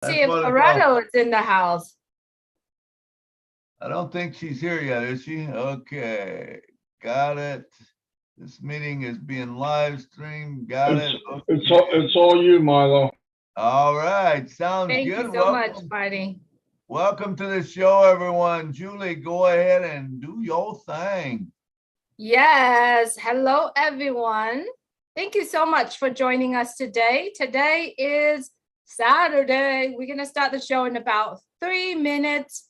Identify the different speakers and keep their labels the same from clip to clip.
Speaker 1: See
Speaker 2: That's
Speaker 1: if
Speaker 2: what it's called.
Speaker 1: Loretto is in the house.
Speaker 2: I don't think she's here yet, is she? Okay, got it. This meeting is being live streamed. Got it.
Speaker 3: It's all you, Milo.
Speaker 2: All right, sounds
Speaker 1: Thank you
Speaker 2: good.
Speaker 1: so much,
Speaker 2: Welcome,
Speaker 1: Marty.
Speaker 2: welcome to the show, everyone. Julie, go ahead and do your thing.
Speaker 1: Yes. Hello, everyone. Thank you so much for joining us today. Today is Saturday. We're going to start the show in about 3 minutes.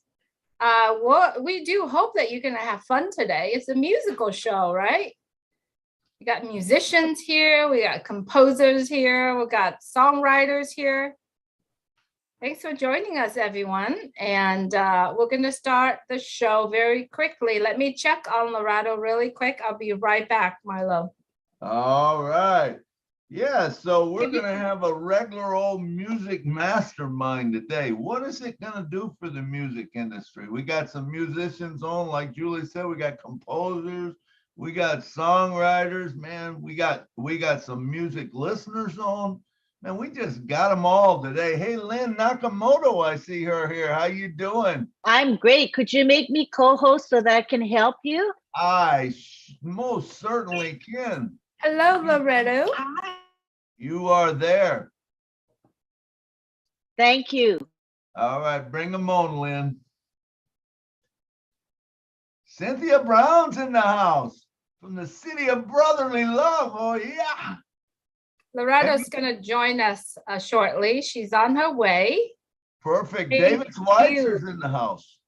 Speaker 1: We do hope that you're going to have fun today. It's a musical show, right? We got musicians here. We got composers here. We got songwriters here. Thanks for joining us, everyone. And we're going to start the show very quickly. Let me check on Lerato really quick. I'll be right back, Milo.
Speaker 2: All right. Yeah, so we're going to have a regular old music mastermind today. What is it going to do for the music industry? We got some musicians on, like Julie said, we got composers, we got songwriters, man, we got some music listeners on. Man, we just got them all today. Hey, Lynn Nakamoto, I see her here. How you doing?
Speaker 4: I'm great. Could you make me co-host so that I can help you?
Speaker 2: I most certainly can.
Speaker 1: Hello, Loretto.
Speaker 2: You are there.
Speaker 4: Thank you.
Speaker 2: All right, bring them on, Lynn. Cynthia Brown's in the house from the city of brotherly love. Oh, yeah.
Speaker 1: Loretto's going to join us shortly. She's on her way.
Speaker 2: Perfect.
Speaker 1: Thank
Speaker 2: David Schweitzer's
Speaker 1: you.
Speaker 2: in the house.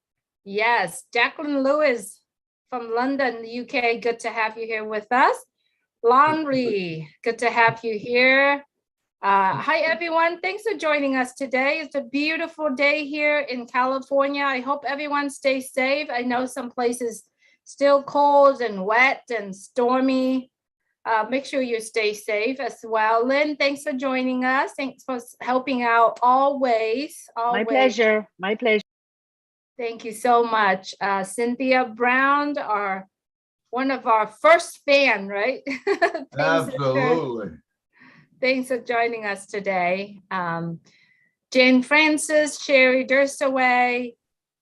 Speaker 1: Yes, Jacqueline Lewis from London, UK. Good to have you here with us. Laundry, good to have you here. Hi, everyone. Thanks for joining us today. It's a beautiful day here in California. I hope everyone stays safe. I know some places still cold and wet and stormy. Make sure you stay safe as well. Lynn, thanks for joining us. Thanks for helping out always.
Speaker 4: My pleasure. My pleasure.
Speaker 1: Thank you so much. Cynthia Brown, one of our first fan, right?
Speaker 2: Absolutely.
Speaker 1: Thanks for joining us today. Jane Francis, Sherry Dursaway,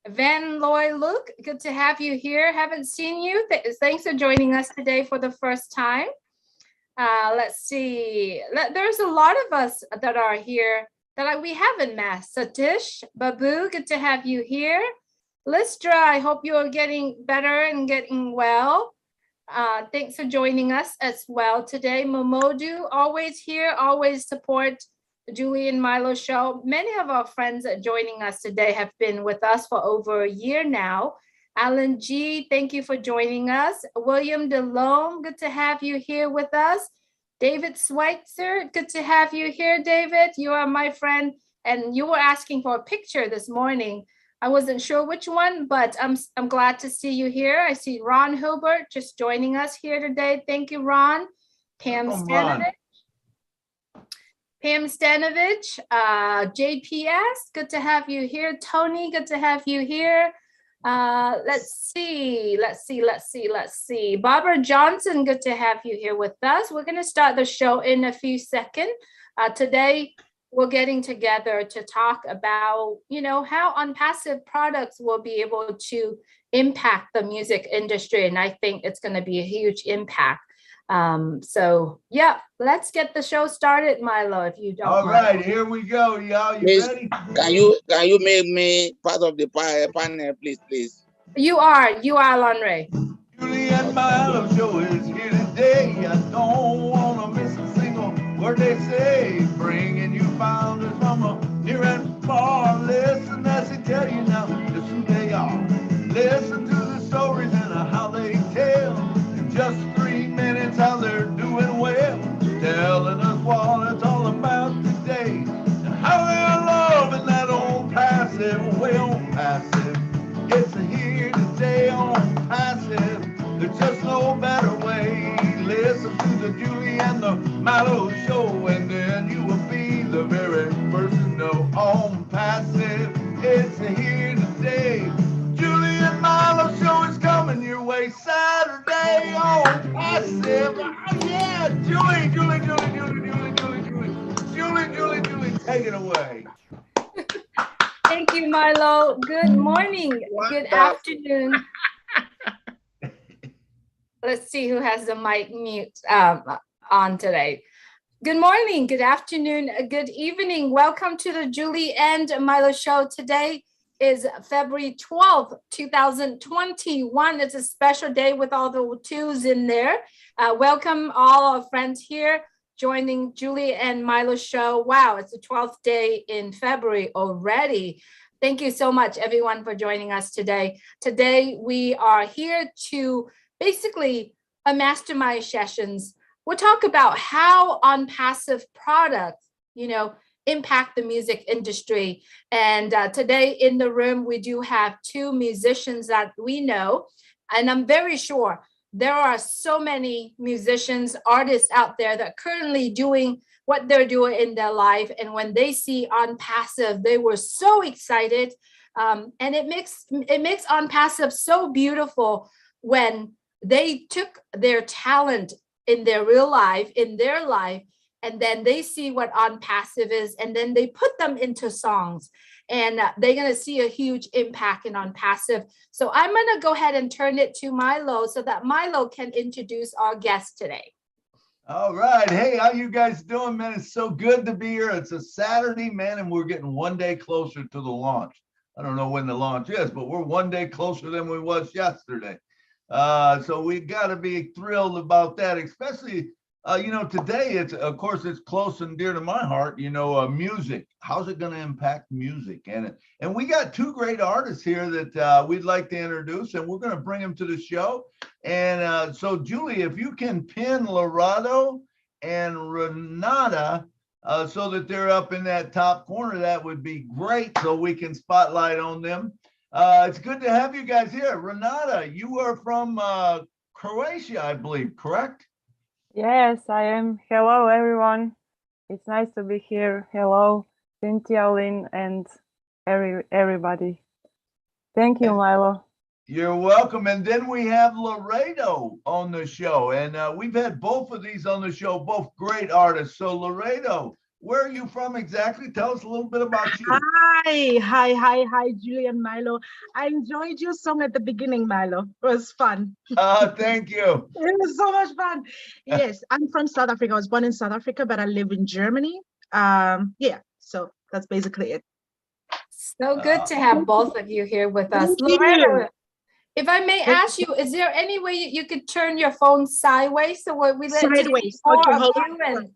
Speaker 1: Van Loy Luke, good to have you here. Haven't seen you. Thanks for joining us today for the first time. Let's see. There's a lot of us that are here that we haven't met. Satish, Babu, good to have you here. Listra, I hope you are getting better and getting well. Thanks for joining us as well today. Momodu, always here, always support the Julie and Milo show. Many of our friends that are joining us today have been with us for over a year now. Alan G, thank you for joining us. William DeLome, good to have you here with us. David Schweitzer, good to have you here, David. You are my friend, and you were asking for a picture this morning. I wasn't sure which one, but I'm glad to see you here. I see Ron Hilbert just joining us here today. Thank you, Ron. Pam Stanovich. Pam Stanovich, JPS, good to have you here. Tony, good to have you here. Let's see. Barbara Johnson, good to have you here with us. We're going to start the show in a few seconds. Today, we're getting together to talk about, how OnPassive products will be able to impact the music industry. And I think it's going to be a huge impact. So yeah, let's get the show started, Milo, if you don't
Speaker 2: All
Speaker 1: mind.
Speaker 2: right, here we go, y'all. You
Speaker 5: Please,
Speaker 2: ready?
Speaker 5: can you make me part of the panel, please?
Speaker 1: You are, Lonray.
Speaker 2: Julie and Milo show is here today. I don't want to miss a single word they say. Bringing you founders from a near and far. Listen as they tell you now just who they are. Listen to the stories and how they tell. In just 3 minutes how they're doing well. Telling us what it's all about today. And how they're loving that OnPassive way. OnPassive. It's here today on Passive. There's just no better way. Listen to the Julie and the Milo show, and then you will be the very first to know. OnPassive, it's here today. Julie and Milo show is coming your way Saturday on Passive. Oh yeah, Julie, take it away.
Speaker 1: Thank you, Milo. Good morning. Good
Speaker 5: Wonderful.
Speaker 1: afternoon. Let's see who has the mic mute on today. Good morning, good afternoon, good evening. Welcome to the Julie and Milo show. Today is February 12th, 2021. It's a special day with all the twos in there. Welcome all our friends here joining Julie and Milo show. Wow, it's the 12th day in February already. Thank you so much, everyone, for joining us today. Today, we are here to basically a mastermind sessions. We'll talk about how OnPassive products, impact the music industry. And today in the room, we do have two musicians that we know. And I'm very sure there are so many musicians, artists out there that are currently doing what they're doing in their life. And when they see OnPassive, they were so excited. And it makes OnPassive so beautiful when they took their talent in their real life, in their life, and then they see what OnPassive is, and then they put them into songs, and they're going to see a huge impact in OnPassive. So I'm going to go ahead and turn it to Milo so that Milo can introduce our guest today.
Speaker 2: All right. Hey, how you guys doing, man? It's so good to be here. It's a Saturday, man, and we're getting one day closer to the launch. I don't know when the launch is, but we're one day closer than we was yesterday. So we got to be thrilled about that, especially, today of course, it's close and dear to my heart, music. How's it going to impact music? And we got two great artists here that we'd like to introduce, and we're going to bring them to the show. And so, Julie, if you can pin Lerato and Renata so that they're up in that top corner, that would be great, so we can spotlight on them. It's good to have you guys here. Renata, you are from Croatia, I believe, correct?
Speaker 6: Yes, I am. Hello, everyone. It's nice to be here. Hello, Cynthia, Lynn, and everybody. Thank you, Milo.
Speaker 2: You're welcome. And then we have Loretto on the show. And we've had both of these on the show, both great artists. So, Loretto, where are you from exactly? Tell us a little bit about you.
Speaker 7: Hi, Julie and Milo. I enjoyed your song at the beginning, Milo. It was fun.
Speaker 2: Thank you.
Speaker 7: It was so much fun. Yes, I'm from South Africa. I was born in South Africa, but I live in Germany. So that's basically it.
Speaker 1: So good to have both of you here with us.
Speaker 7: Thank you.
Speaker 1: Loretto, if I may ask you, is there any way you could turn your phone sideways so we let
Speaker 7: Sideways.
Speaker 1: more
Speaker 7: Okay,
Speaker 1: of
Speaker 7: hold
Speaker 1: you,
Speaker 7: on.
Speaker 1: and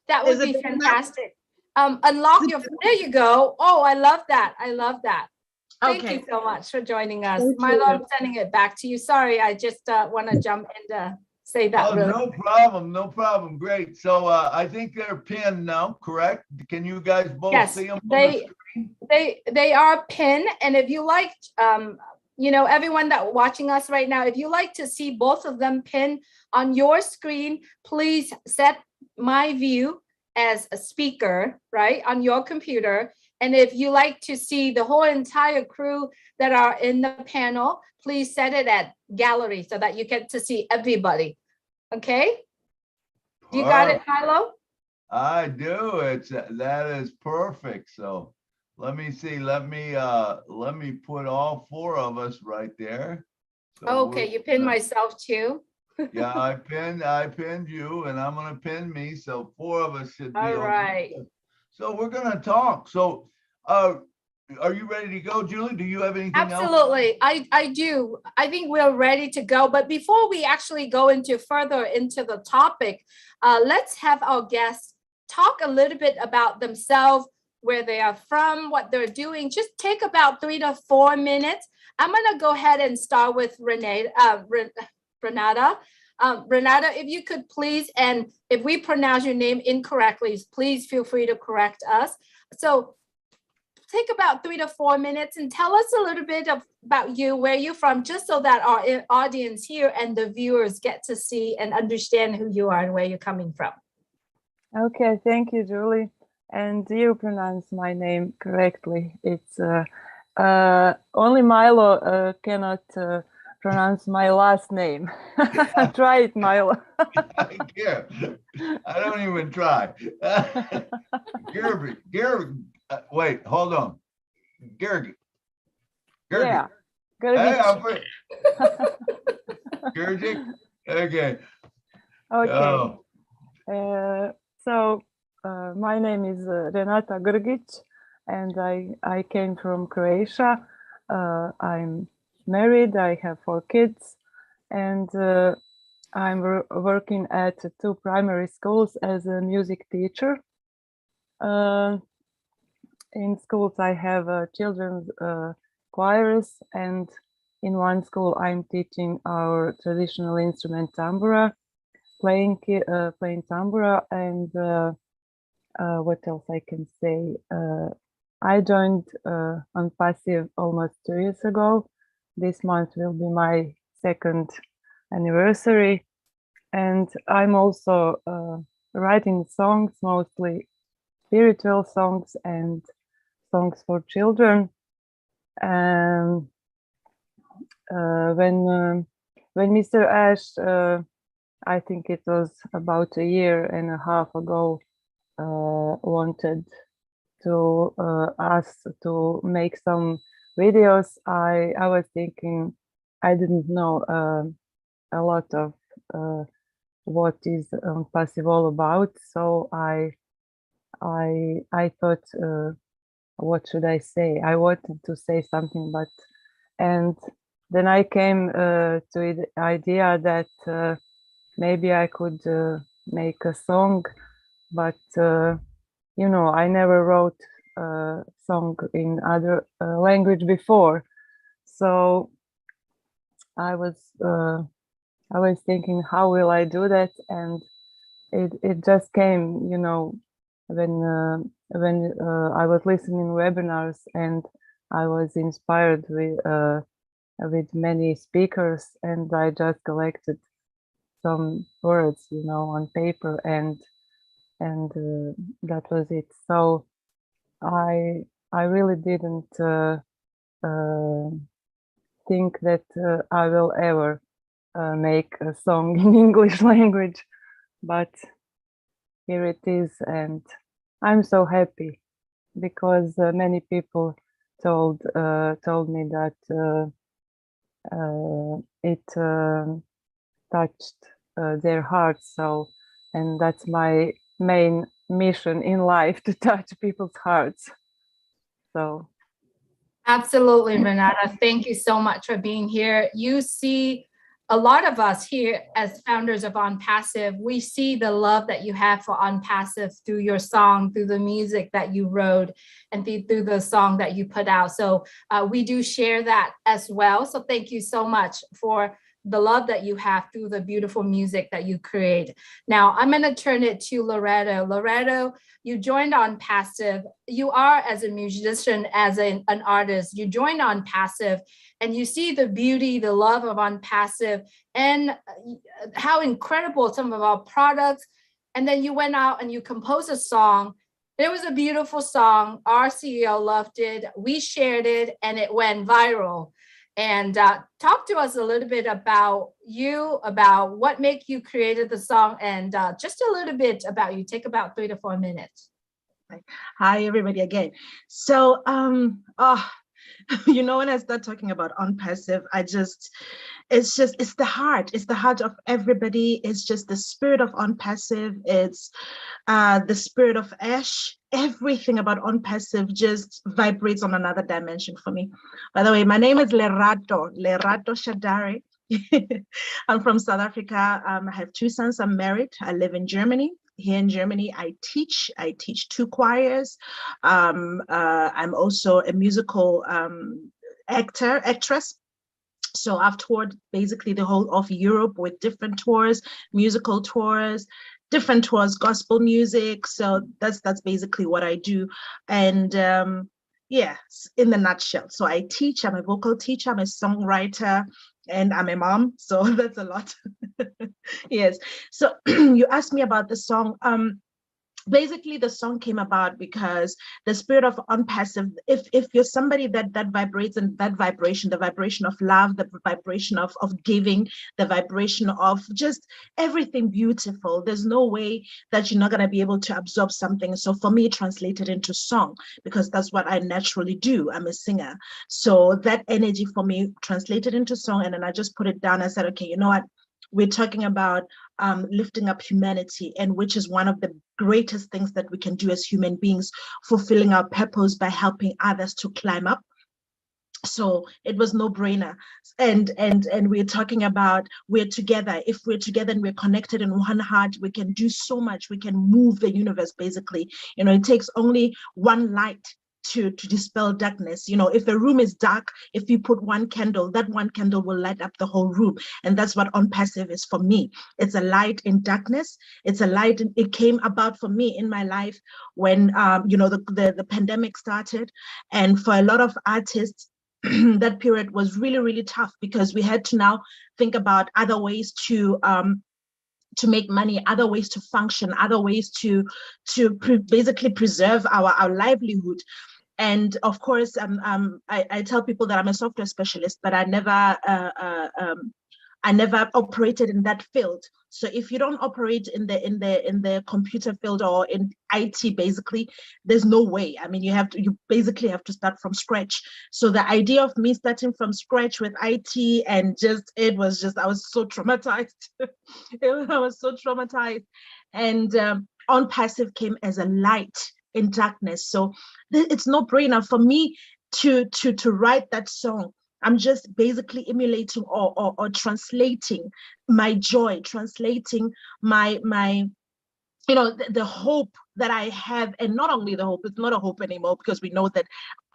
Speaker 1: that would
Speaker 7: Is it
Speaker 1: be
Speaker 7: better now?
Speaker 1: fantastic. Unlock your, there you go. Oh, I love that. I love that. Thank
Speaker 7: Okay.
Speaker 1: you so much for joining us.
Speaker 7: Thank
Speaker 1: Milo,
Speaker 7: you.
Speaker 1: I'm sending it back to you. Sorry, I just want to jump in to say that
Speaker 2: Oh,
Speaker 1: really.
Speaker 2: no problem. Great. So I think they're pinned now, correct? Can you guys both
Speaker 1: Yes,
Speaker 2: see them?
Speaker 1: they are pinned. And if you like, everyone that watching us right now, if you like to see both of them pinned on your screen, please set my view as a speaker, right, on your computer. And if you like to see the whole entire crew that are in the panel, please set it at gallery so that you get to see everybody. Okay? You got it, Milo?
Speaker 2: I do. That is perfect. So let me see. Let me put all four of us right there. So
Speaker 1: Okay, you pinned myself too.
Speaker 2: Yeah, I pinned you, and I'm gonna pin me. So four of us should be
Speaker 1: All
Speaker 2: on.
Speaker 1: right.
Speaker 2: So we're gonna talk. So are you ready to go, Julie? Do you have anything else?
Speaker 1: Absolutely. I do. I think we're ready to go. But before we actually go further into the topic, let's have our guests talk a little bit about themselves, where they are from, what they're doing. Just take about 3 to 4 minutes. I'm going to go ahead and start with Renata. Renata, if you could please, and if we pronounce your name incorrectly, please feel free to correct us. So take about 3 to 4 minutes and tell us a little bit about you, where you're from, just so that our audience here and the viewers get to see and understand who you are and where you're coming from.
Speaker 6: Okay, thank you, Julie. And you pronounce my name correctly. It's only Milo cannot pronounce my last name. Try it, Milo.
Speaker 2: I care. I don't even try. Grgic. Wait, hold on. Grgic.
Speaker 6: Yeah.
Speaker 2: Hey,
Speaker 6: Grgic.
Speaker 2: Grgic. Okay.
Speaker 6: Okay.
Speaker 2: Oh,
Speaker 6: So my name is Renata Grgic, and I came from Croatia. I'm married. I have 4 kids, and I'm working at 2 primary schools as a music teacher. In schools, I have children's choirs, and in one school, I'm teaching our traditional instrument tambura, playing tambura, and what else I can say? I joined OnPassive almost 2 years ago. This month will be my 2nd anniversary, and I'm also writing songs, mostly spiritual songs and songs for children. When Mr. Ash, I think it was about a year and a half ago, wanted to us to make some videos, I was thinking I didn't know a lot of what is OnPassive all about, so I thought, what should I say? I wanted to say something, and then I came to the idea that maybe I could make a song, but you know, I never wrote a song in other language before, so I was thinking, how will I do that? And it just came, you know, when I was listening webinars, and I was inspired with many speakers, and I just collected some words, you know, on paper, and that was it. So I really didn't think that I will ever make a song in English language, but here it is, and I'm so happy because many people told me that it touched their hearts. So, and that's my main mission in life, to touch people's hearts. So
Speaker 1: Absolutely, Renata. Thank you so much for being here. You see, a lot of us here as founders of OnPassive, we see the love that you have for OnPassive through your song, through the music that you wrote, and through the song that you put out. So we do share that as well. So thank you so much for the love that you have through the beautiful music that you create. Now, I'm going to turn it to Loretto. Loretto, you joined OnPassive. You are, as a musician, as an artist, you joined OnPassive, and you see the beauty, the love of OnPassive, and how incredible some of our products. And then you went out and you composed a song. It was a beautiful song. Our CEO loved it. We shared it, and it went viral. And talk to us a little bit about you, about what made you created the song, and just a little bit about you. Take about 3 to 4 minutes.
Speaker 7: Hi, everybody again. So, you know, when I start talking about OnPassive, it's the heart of everybody. It's just the spirit of OnPassive. It's the spirit of Ash. Everything about OnPassive just vibrates on another dimension for me. By the way, my name is Lerato Shadare. I'm from South Africa. I have 2 sons. I'm married. I live in Germany. Here in Germany, I teach 2 choirs. I'm also a musical actress. So I've toured basically the whole of Europe with different tours, musical tours, different tours, gospel music. So that's basically what I do. And yeah, in the nutshell. So I teach, I'm a vocal teacher, I'm a songwriter, and I'm a mom. So that's a lot. Yes. So you asked me about the song. basically the song came about because the spirit of OnPassive, if you're somebody that vibrates in that vibration, the vibration of love, the vibration of giving, the vibration of just everything beautiful, there's no way that you're not going to be able to absorb something. So for me, translated into song, because that's what I naturally do. I'm a singer. So that energy for me translated into song, and then I just put it down. I said, okay, you know what, we're talking about lifting up humanity, and which is one of the greatest things that we can do as human beings, fulfilling our purpose by helping others to climb up. So it was no brainer. And we're talking about, we're together. If we're together and we're connected in one heart, we can do so much. We can move the universe, basically. You know, it takes only one light to dispel darkness. You know, if a room is dark, if you put one candle, that one candle will light up the whole room. And that's what OnPassive is for me. It's a light in darkness. It's a light. It came about for me in my life when you know, the pandemic started, and for a lot of artists, that period was really, really tough, because we had to now think about other ways to make money, other ways to function, other ways to basically preserve our livelihood. And of course, I tell people that I'm a software specialist, but I never operated in that field. So if you don't operate in the computer field or in IT, basically, there's no way. I mean, you basically have to start from scratch. So the idea of me starting from scratch with IT, and I was so traumatized. I was so traumatized. And OnPassive came as a light in darkness. So it's no brainer for me to write that song. I'm just basically emulating or translating my joy, translating my you know, the hope that I have. And not only the hope, it's not a hope anymore, because we know that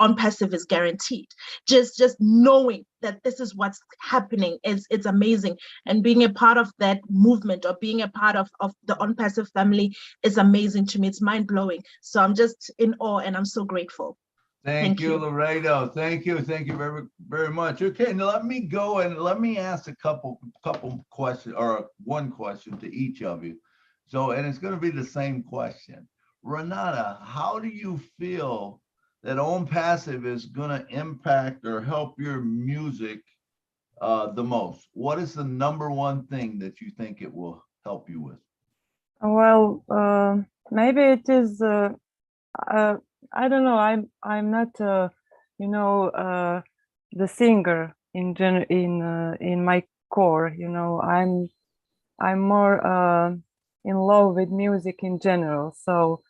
Speaker 7: OnPassive is guaranteed. Just knowing that this is what's happening it's amazing. And being a part of that movement, or being a part of the OnPassive family, is amazing to me. It's mind-blowing. So I'm just in awe, and I'm so grateful.
Speaker 2: Thank you, Loretto. Thank you very, very much. Okay, now let me go and let me ask a couple questions, or one question to each of you. So, and it's going to be the same question. Renata, how do you feel that OnPassive is going to impact or help your music the most? What is the number one thing that you think it will help you with?
Speaker 6: Well, maybe it is. I don't know. I'm not, you know, the singer in my core. You know, I'm more in love with music in general. So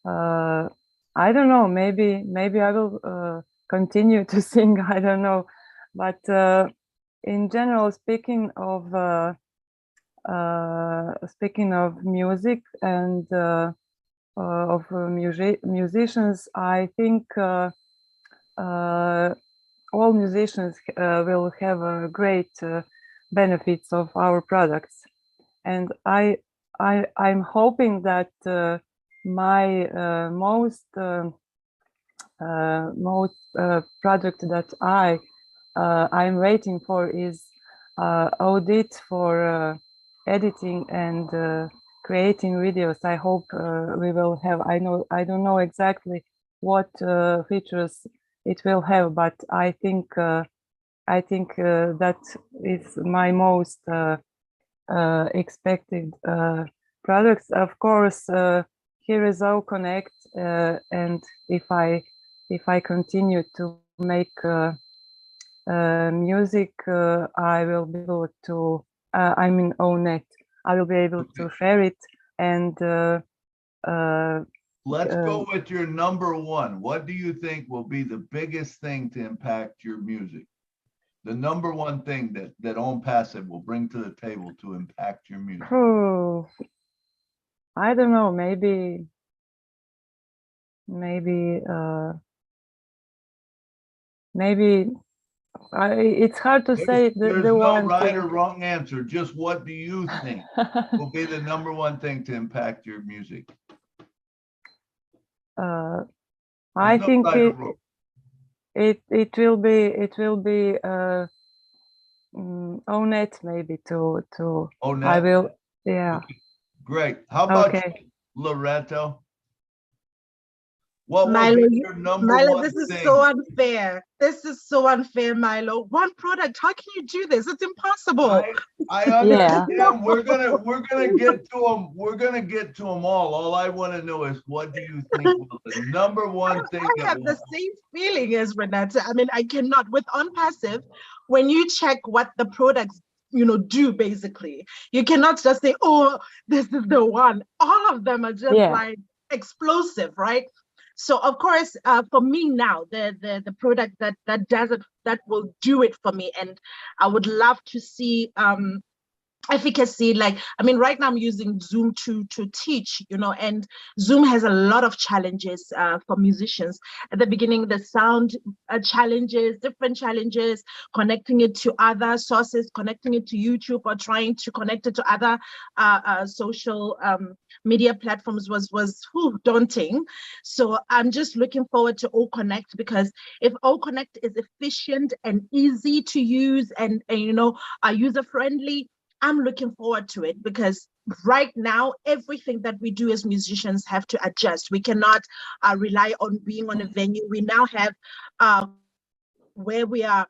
Speaker 6: I don't know. Maybe I will continue to sing. I don't know, but in general, speaking of music and of musicians, I think all musicians will have great benefits of our products, and I'm hoping that my most project that I'm waiting for is audit for editing and creating videos. I hope we will have. I don't know exactly what features it will have, but I think that is my most expected products. Of course, here is all connect, and if I continue to make music, I will be able to. I mean, ONET. I will be able to share it, and
Speaker 2: let's go with your number one. What do you think will be the biggest thing to impact your music? The number one thing that OnPassive will bring to the table to impact your music?
Speaker 6: I don't know. Maybe it's hard to say
Speaker 2: there's
Speaker 6: the
Speaker 2: no
Speaker 6: one
Speaker 2: right
Speaker 6: thing.
Speaker 2: or wrong answer. Just what do you think will be the number one thing to impact your music?
Speaker 6: I think it will be ONET, maybe to
Speaker 2: ONET?
Speaker 6: I will, yeah.
Speaker 2: Okay. Great. How about
Speaker 6: okay.
Speaker 2: Loretto? What will
Speaker 7: Milo,
Speaker 2: be your number
Speaker 7: Milo,
Speaker 2: one
Speaker 7: this is
Speaker 2: thing?
Speaker 7: so unfair. This is so unfair, Milo. One product, how can you do this? It's impossible.
Speaker 2: I
Speaker 6: Yeah.
Speaker 2: understand. We're gonna get to them. We're gonna get to them all. All I want to know is, what do you think was the number one thing
Speaker 7: I
Speaker 2: that
Speaker 7: have the
Speaker 2: will?
Speaker 7: same feeling as Renata. I mean, I cannot with OnPassive. When you check what the products, do basically, you cannot just say, "Oh, this is the one." All of them are just
Speaker 6: Yeah.
Speaker 7: like explosive, right? So of course, for me now, the product that does it, that will do it for me, and I would love to see efficacy. Like, I mean, right now I'm using Zoom to teach, and Zoom has a lot of challenges for musicians. At the beginning, the sound challenges, different challenges, connecting it to other sources, connecting it to YouTube, or trying to connect it to other social media platforms was daunting. So I'm just looking forward to All Connect, because if All Connect is efficient and easy to use and user friendly, I'm looking forward to it, because right now, everything that we do as musicians have to adjust. We cannot rely on being on a venue. We now have where we are,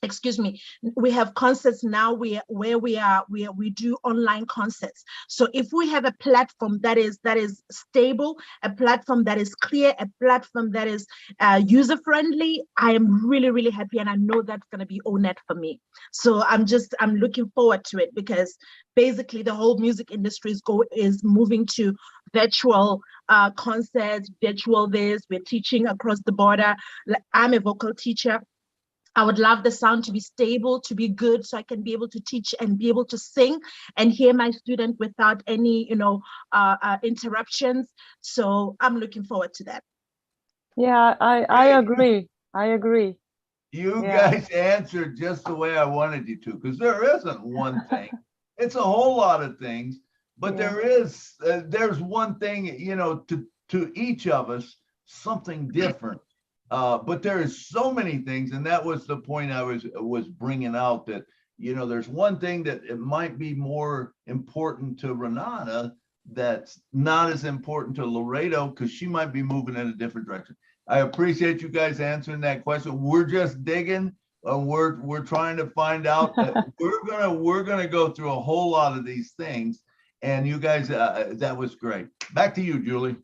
Speaker 7: excuse me, we have concerts now where we do online concerts. So if we have a platform that is stable, a platform that is clear, a platform that is user friendly, I am really, really happy, and I know that's going to be ONET for me. So I'm looking forward to it, because basically the whole music industry is moving to virtual concerts, virtual this. We're teaching across the border. I'm a vocal teacher. I would love the sound to be stable, to be good, so I can be able to teach and be able to sing and hear my student without any, interruptions. So I'm looking forward to that.
Speaker 6: Yeah, I agree. I agree.
Speaker 2: You
Speaker 6: Yeah.
Speaker 2: guys answered just the way I wanted you to, because there isn't one thing. It's a whole lot of things, but
Speaker 6: Yeah.
Speaker 2: there's one thing, to each of us, something different. But there is so many things, and that was the point I was bringing out, that there's one thing that it might be more important to Renata that's not as important to Loretto, because she might be moving in a different direction. I appreciate you guys answering that question. We're just digging. We're trying to find out. We're gonna go through a whole lot of these things, and you guys, that was great. Back to you, Julie.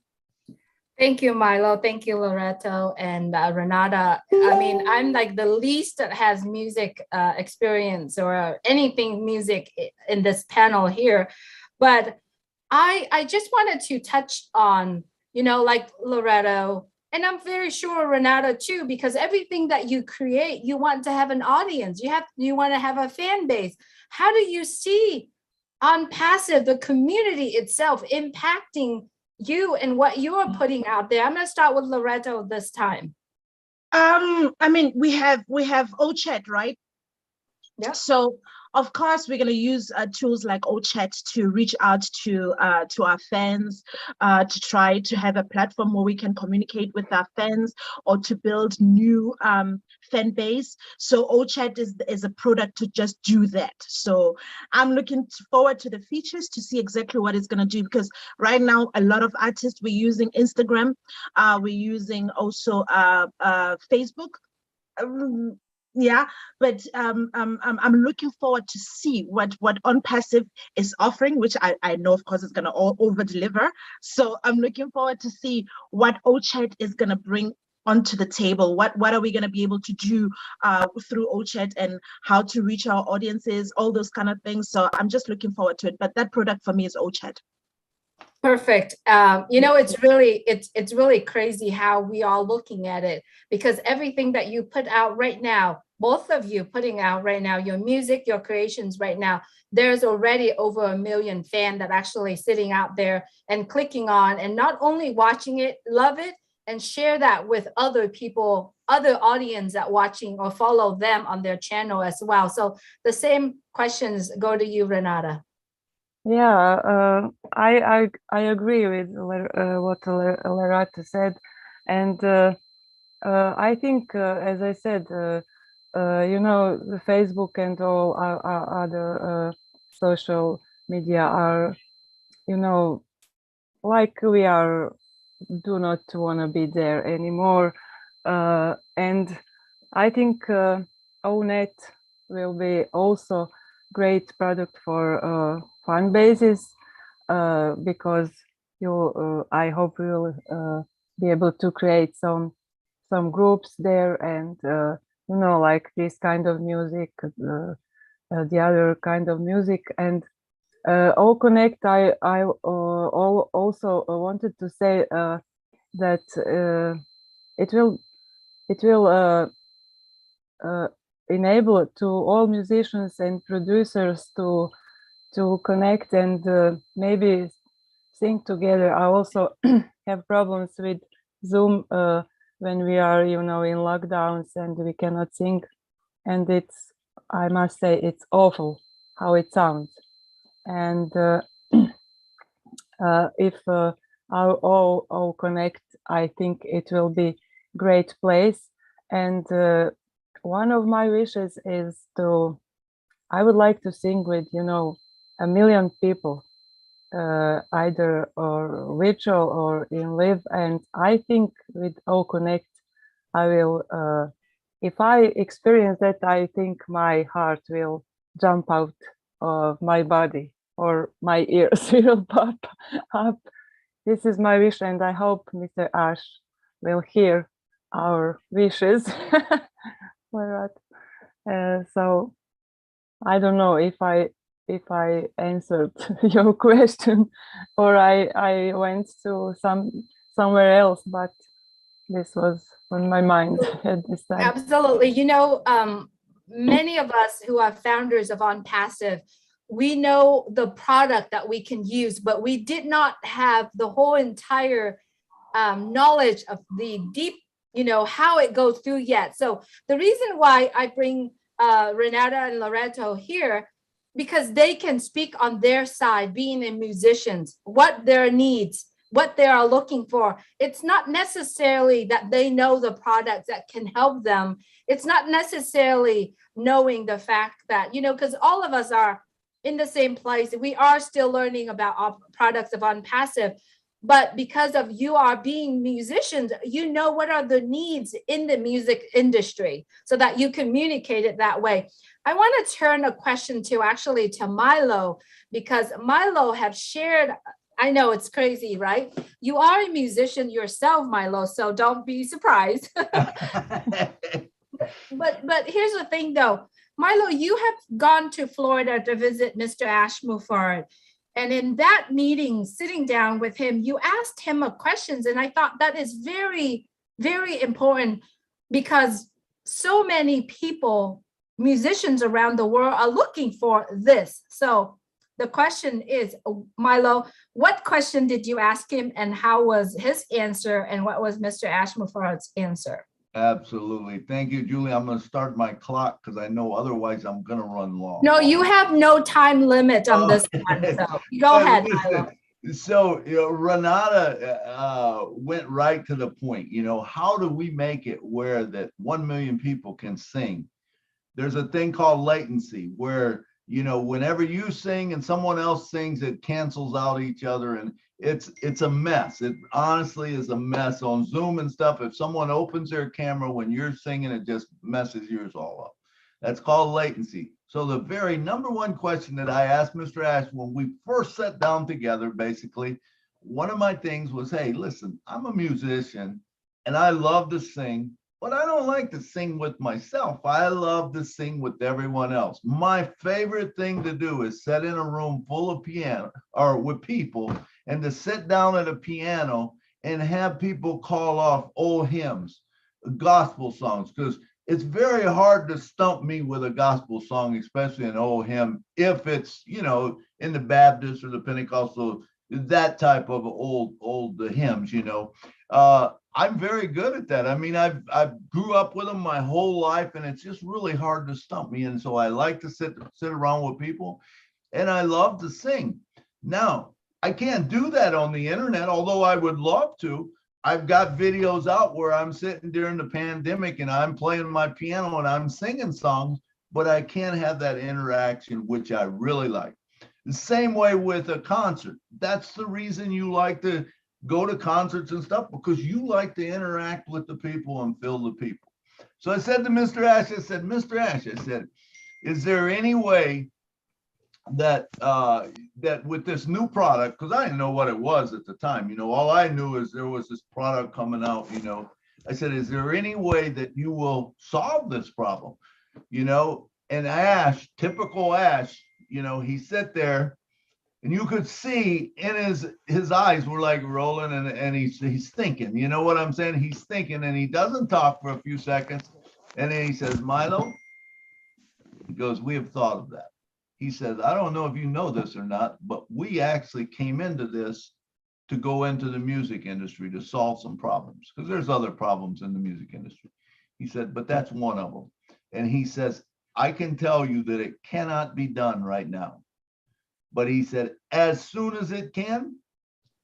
Speaker 1: Thank you, Milo. Thank you, Loretto and Renata. I mean, I'm like the least that has music experience or anything music in this panel here. But I just wanted to touch on, like Loretto, and I'm very sure Renata too, because everything that you create, you want to have an audience. You want to have a fan base. How do you see OnPassive, the community itself, impacting you and what you are putting out there? I'm going to start with Loretto this time.
Speaker 7: I mean, we have OChat, right?
Speaker 1: Yeah.
Speaker 7: So of course we're going to use tools like OChat to reach out to our fans, to try to have a platform where we can communicate with our fans, or to build new fan base. So OChat is a product to just do that. So I'm looking forward to the features to see exactly what it's going to do, because right now a lot of artists, we're using Instagram, we're using also Facebook. Yeah, but I'm looking forward to see what OnPassive is offering, which I know, of course, it's going to over deliver. So I'm looking forward to see what OChat is going to bring onto the table. What are we going to be able to do through OChat, and how to reach our audiences, all those kind of things. So I'm just looking forward to it. But that product for me is OChat.
Speaker 1: Perfect. It's really crazy how we are looking at it, because everything that you put out right now, both of you putting out right now, your music, your creations right now, there's already over 1 million fans that actually sitting out there and clicking on, and not only watching it, love it, and share that with other people, other audience that watching or follow them on their channel as well. So the same questions go to you, Renata.
Speaker 6: Yeah, I agree with what Lerato said, and I think, as I said, the Facebook and all our other social media are, like we are do not want to be there anymore. And I think ONET will be also great product for fan bases, because I hope we will be able to create some groups there, and like this kind of music, the other kind of music, and all connect. I also wanted to say that it will enable to all musicians and producers to connect and maybe sing together. I also have problems with Zoom when we are, in lockdowns and we cannot sing, and I must say, it's awful how it sounds. And if our all connect, I think it will be great place. And one of my wishes is I would like to sing with 1 million people, either or virtual or in live. And I think with all connect, I will, if I experience that, I think my heart will jump out of my body, or my ears will pop up. This is my wish, and I hope Mr. Ash will hear our wishes. So I don't know if I answered your question, or I went to somewhere else, but this was on my mind at this time.
Speaker 1: Absolutely. Many of us who are founders of OnPassive, we know the product that we can use, but we did not have the whole entire knowledge of the deep, how it goes through yet. So the reason why I bring Renata and Loretto here, because they can speak on their side, being a musicians, what their needs, what they are looking for. It's not necessarily that they know the products that can help them. It's not necessarily knowing the fact that, because all of us are in the same place. We are still learning about our products of OnPassive, but because of you are being musicians, what are the needs in the music industry so that you communicate it that way. I want to turn a question to Milo, because Milo have shared, I know it's crazy, right? You are a musician yourself, Milo, so don't be surprised. But here's the thing though, Milo, you have gone to Florida to visit Mr. Ashmufard. And in that meeting, sitting down with him, you asked him questions. And I thought that is very, very important, because so many people, musicians around the world, are looking for this. So the question is, Milo, what question did you ask him, and how was his answer, and what was Mr. Ashmufard's answer?
Speaker 2: Absolutely. Thank you, Julie. I'm going to start my clock because I know otherwise I'm going to run long.
Speaker 1: No, you have no time limit on this one. So go ahead, Milo.
Speaker 2: So, Renata went right to the point. How do we make it where that 1 million people can sing? There's a thing called latency where, whenever you sing and someone else sings, it cancels out each other, and it's a mess. It honestly is a mess on Zoom and stuff. If someone opens their camera when you're singing, it just messes yours all up. That's called latency. So the very number one question that I asked Mr. Ash when we first sat down together, basically, one of my things was, hey, listen, I'm a musician and I love to sing, but I don't like to sing with myself. I love to sing with everyone else. My favorite thing to do is sit in a room full of piano or with people, and to sit down at a piano and have people call off old hymns, gospel songs, because it's very hard to stump me with a gospel song, especially an old hymn, if it's, in the Baptist or the Pentecostal, that type of old hymns, I'm very good at that. I mean, I've grew up with them my whole life, and it's just really hard to stump me. And so I like to sit around with people, and I love to sing. Now, I can't do that on the internet, although I would love to. I've got videos out where I'm sitting during the pandemic and I'm playing my piano and I'm singing songs, but I can't have that interaction, which I really like. The same way with a concert. That's the reason you like to go to concerts and stuff because you like to interact with the people and feel the people. So I said to Mr. Ash, I said, Mr. Ash, I said, is there any way that that with this new product, because I didn't know what it was at the time, you know, all I knew is there was this product coming out, you know. I said, is there any way that you will solve this problem? You know, and Ash, typical Ash, you know, he sat there and you could see in his eyes were like rolling and he's thinking, you know what I'm saying? He's thinking and he doesn't talk for a few seconds. And then he says, Milo, he goes, we have thought of that. He says, I don't know if you know this or not, but we actually came into this to go into the music industry to solve some problems, because there's other problems in the music industry. He said, but that's one of them. And he says, I can tell you that it cannot be done right now. But he said, as soon as it can,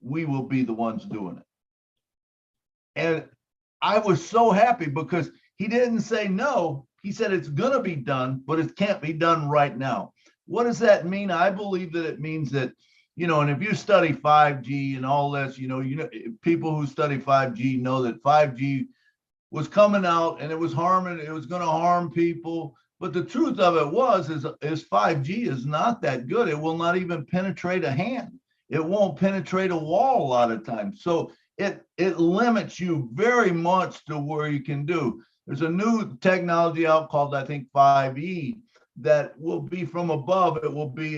Speaker 2: we will be the ones doing it. And I was so happy because he didn't say no. He said it's going to be done, but it can't be done right now. What does that mean? I believe that it means that, you know, and if you study 5G and all this, you know, people who study 5G know that 5G was coming out and it was going to harm people. But the truth of it is 5G is not that good. It will not even penetrate a hand. It won't penetrate a wall a lot of times. So it limits you very much to where you can do. There's a new technology out called, I think, 5E, that will be from above. It will be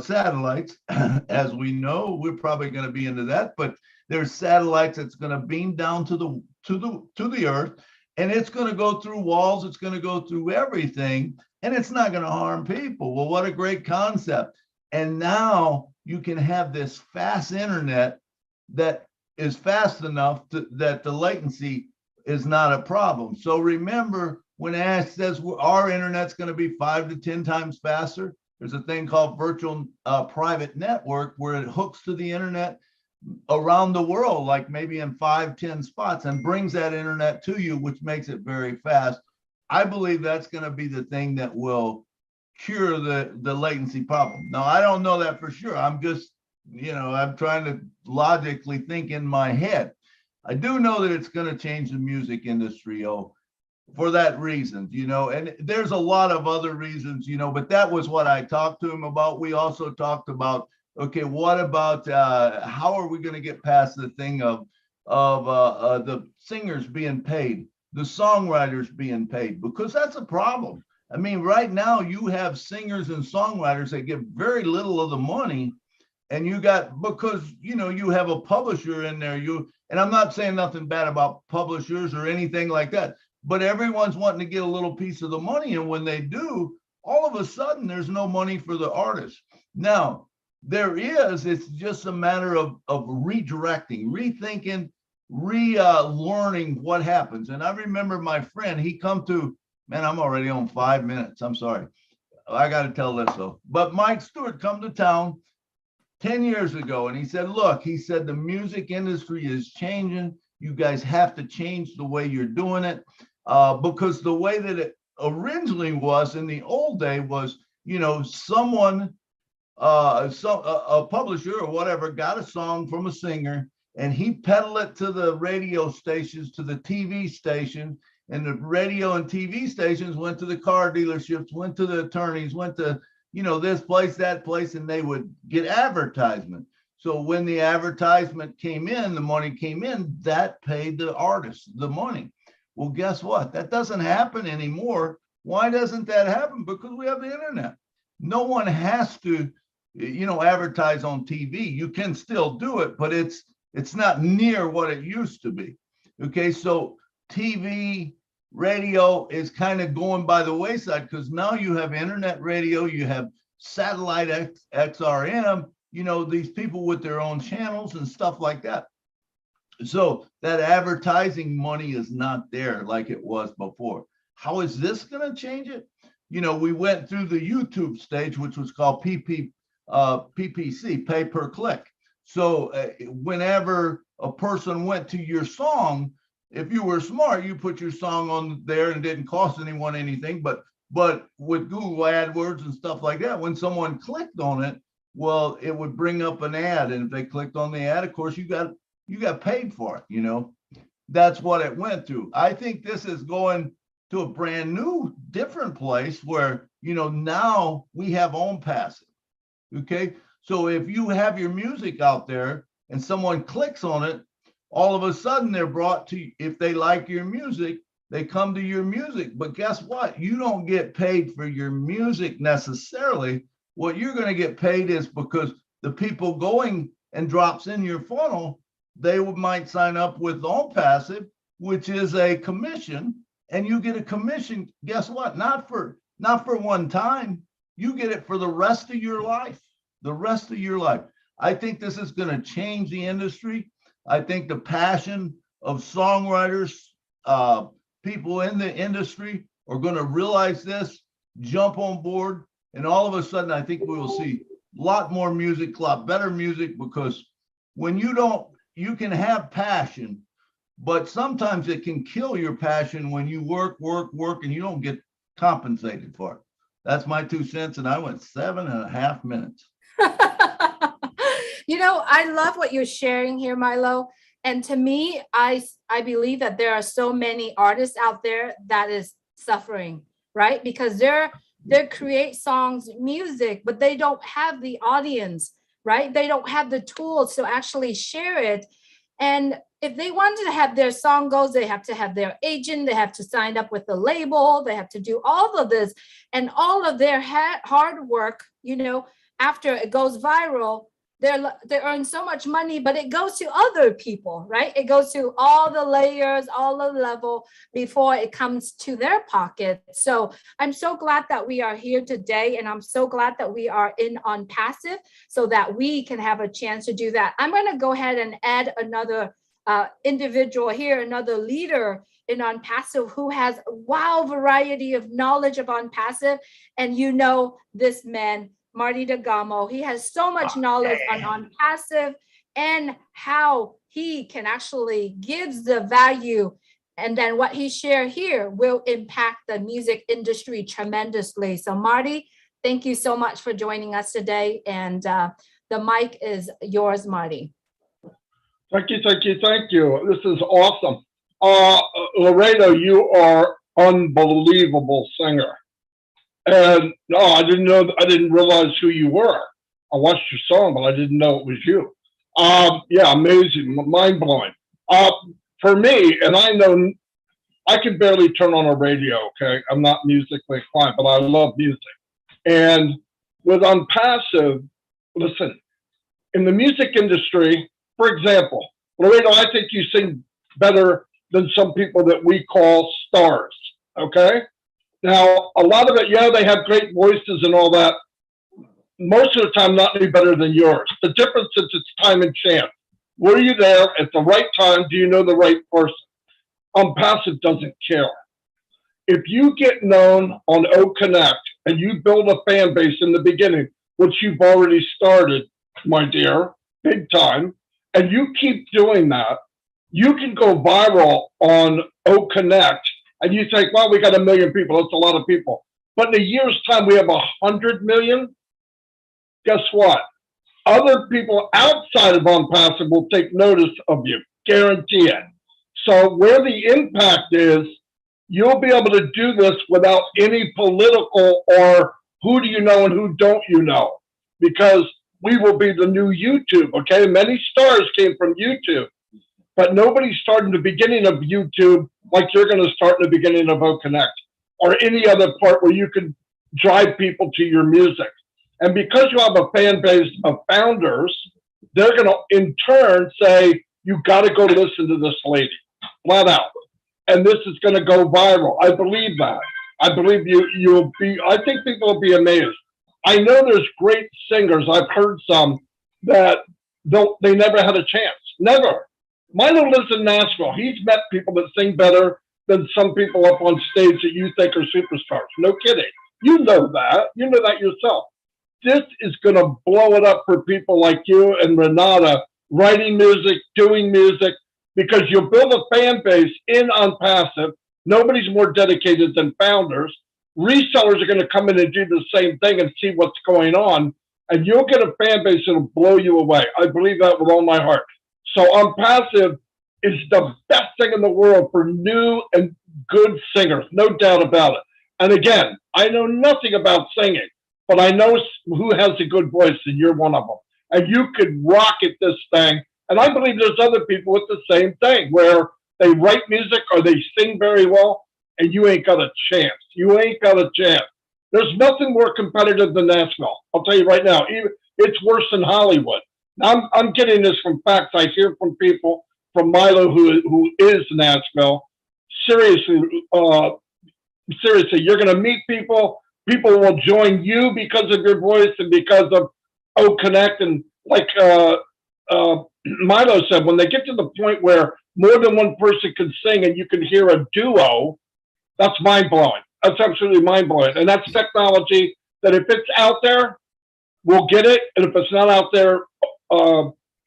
Speaker 2: satellites. As we know, we're probably going to be into that, but there's satellites that's going to beam down to the earth, and it's going to go through walls. It's going to go through everything, and it's not going to harm people. Well, what a great concept. And now you can have this fast internet that is fast enough that the latency is not a problem. So remember, when Ash says our internet's going to be 5 to 10 times faster, there's a thing called virtual private network where it hooks to the internet around the world, like maybe in 5-10 spots, and brings that internet to you, which makes it very fast. I believe that's going to be the thing that will cure the latency problem. Now, I don't know that for sure. I'm just, you know, I'm trying to logically think in my head. I do know that it's going to change the music industry, for that reason, you know, and there's a lot of other reasons, you know, but that was what I talked to him about. We also talked about, okay, what about how are we going to get past the thing of the singers being paid, the songwriters being paid, because that's a problem. I mean, right now you have singers and songwriters that get very little of the money, and you got, because, you know, you have a publisher in there, and I'm not saying nothing bad about publishers or anything like that, but everyone's wanting to get a little piece of the money. And when they do, all of a sudden there's no money for the artist. Now, it's just a matter of redirecting, rethinking, learning what happens. And I remember my friend, he come to, man, I'm already on 5 minutes. I'm sorry. I got to tell this though. But Mike Stewart come to town 10 years ago, and he said, look, he said, the music industry is changing. You guys have to change the way you're doing it, because the way that it originally was in the old day was, you know, someone, a publisher or whatever got a song from a singer, and he peddled it to the radio stations, to the TV station, and the radio and TV stations went to the car dealerships, went to the attorneys, went to, you know, this place, that place, and they would get advertisement. So when the advertisement came in, the money came in, that paid the artist the money. Well, guess what? That doesn't happen anymore. Why doesn't that happen? Because we have the internet. No one has to, you know, advertise on TV. You can still do it, but it's not near what it used to be. Okay, so TV, radio is kind of going by the wayside, because now you have internet radio, you have satellite XRM, you know, these people with their own channels and stuff like that. So that advertising money is not there like it was before. How is this going to change it? You know, we went through the YouTube stage, which was called PPC, pay per click. So whenever a person went to your song, if you were smart, you put your song on there and it didn't cost anyone anything. But with Google AdWords and stuff like that, when someone clicked on it, well, it would bring up an ad. And if they clicked on the ad, of course, you got you got paid for it, you know. That's what it went through. I think this is going to a brand new, different place where, you know, now we have OnPassive. Okay. So if you have your music out there and someone clicks on it, all of a sudden they're brought to, if they like your music, they come to your music. But guess what? You don't get paid for your music necessarily. What you're going to get paid is because the people going and drops in your funnel, they might sign up with OnPassive, which is a commission, and you get a commission. Guess what? Not for one time. You get it for the rest of your life. The rest of your life. I think this is going to change the industry. I think the passion of songwriters, people in the industry are going to realize this, jump on board, and all of a sudden, I think we will see a lot more music, a lot better music, because when you can have passion, but sometimes it can kill your passion when you work, and you don't get compensated for it. That's my 2 cents, and I went 7.5 minutes.
Speaker 1: You know, I love what you're sharing here, Milo. And to me, I believe that there are so many artists out there that is suffering, right? Because they create songs, music, but they don't have the audience, right? They don't have the tools to actually share it. And if they wanted to have their song goes, they have to have their agent, they have to sign up with the label, they have to do all of this, and all of their hard work, you know, after it goes viral, they earn so much money, but it goes to other people, right? It goes to all the layers, all the level before it comes to their pocket. So I'm so glad that we are here today, and I'm so glad that we are in OnPassive so that we can have a chance to do that. I'm going to go ahead and add another individual here, another leader in OnPassive who has a wild variety of knowledge of OnPassive. And you know this man, Marty DeGamo, he has so much knowledge on OnPassive and how he can actually gives the value. And then what he shared here will impact the music industry tremendously. So Marty, thank you so much for joining us today. And the mic is yours, Marty.
Speaker 3: Thank you. This is awesome. Loretto, you are unbelievable singer. And no, I didn't realize who you were. I watched your song, but I didn't know it was you. Yeah, amazing, mind blowing. For me, and I know I can barely turn on a radio, okay? I'm not musically inclined, but I love music. And with OnPassive, listen, in the music industry, for example, Loretto, I think you sing better than some people that we call stars, okay? Now, a lot of it, yeah, they have great voices and all that. Most of the time, not any better than yours. The difference is it's time and chance. Were you there at the right time? Do you know the right person? OnPassive doesn't care. If you get known on OConnect and you build a fan base in the beginning, which you've already started, my dear, big time, and you keep doing that, you can go viral on OConnect. And you think, well, we got 1 million people. That's a lot of people. But in a year's time, we have 100 million. Guess what? Other people outside of OnPassive will take notice of you. Guarantee it. So where the impact is, you'll be able to do this without any political or who do you know and who don't you know. Because we will be the new YouTube, okay? Many stars came from YouTube. But nobody started in the beginning of YouTube like you're going to start in the beginning of OConnect or any other part where you can drive people to your music. And because you have a fan base of founders, they're going to in turn say, you got to go listen to this lady, flat out. And this is going to go viral. I believe that. I believe you'll be, I think people will be amazed. I know there's great singers. I've heard some that they never had a chance. Never. Milo lives in Nashville. He's met people that sing better than some people up on stage that you think are superstars. No kidding. You know that. You know that yourself. This is going to blow it up for people like you and Renata, writing music, doing music, because you'll build a fan base in OnPassive. Nobody's more dedicated than founders. Resellers are going to come in and do the same thing and see what's going on, and you'll get a fan base that'll blow you away. I believe that with all my heart. So OnPassive is the best thing in the world for new and good singers, no doubt about it. And again, I know nothing about singing, but I know who has a good voice, and you're one of them. And you could rocket this thing. And I believe there's other people with the same thing where they write music or they sing very well, and you ain't got a chance. You ain't got a chance. There's nothing more competitive than Nashville. I'll tell you right now. Even it's worse than Hollywood. I'm getting this from facts. I hear from people from Milo who is Nashville. Seriously, seriously, you're going to meet people. People will join you because of your voice and because of O Connect. And like Milo said, when they get to the point where more than one person can sing and you can hear a duo, that's mind blowing. That's absolutely mind blowing. And that's technology that if it's out there, we'll get it. And if it's not out there,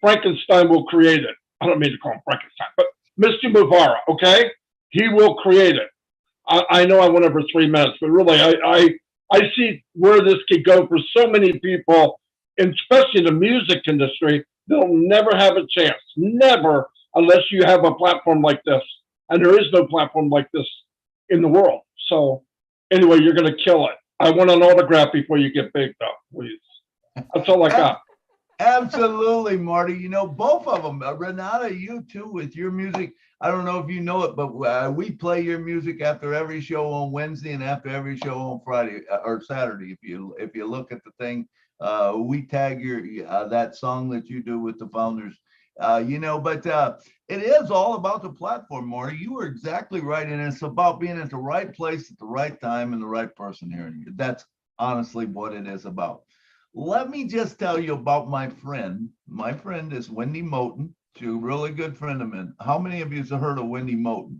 Speaker 3: Frankenstein will create it. I don't mean to call him Frankenstein, but Mr. Muvara, okay? He will create it. I know I went over 3 minutes, but really, I see where this could go for so many people, and especially in the music industry. They'll never have a chance, never, unless you have a platform like this. And there is no platform like this in the world. So anyway, you're going to kill it. I want an autograph before you get big, though, please. That's all I got.
Speaker 2: Absolutely, Marty. You know, both of them. Renata, you too, with your music. I don't know if you know it, but we play your music after every show on Wednesday and after every show on Friday or Saturday. If you look at the thing, we tag your that song that you do with the founders. You know, but it is all about the platform, Marty. You were exactly right, and it's about being at the right place at the right time and the right person hearing you. That's honestly what it is about. Let me just tell you about my friend. My friend is Wendy Moten. She's a really good friend of mine. How many of you have heard of Wendy Moten?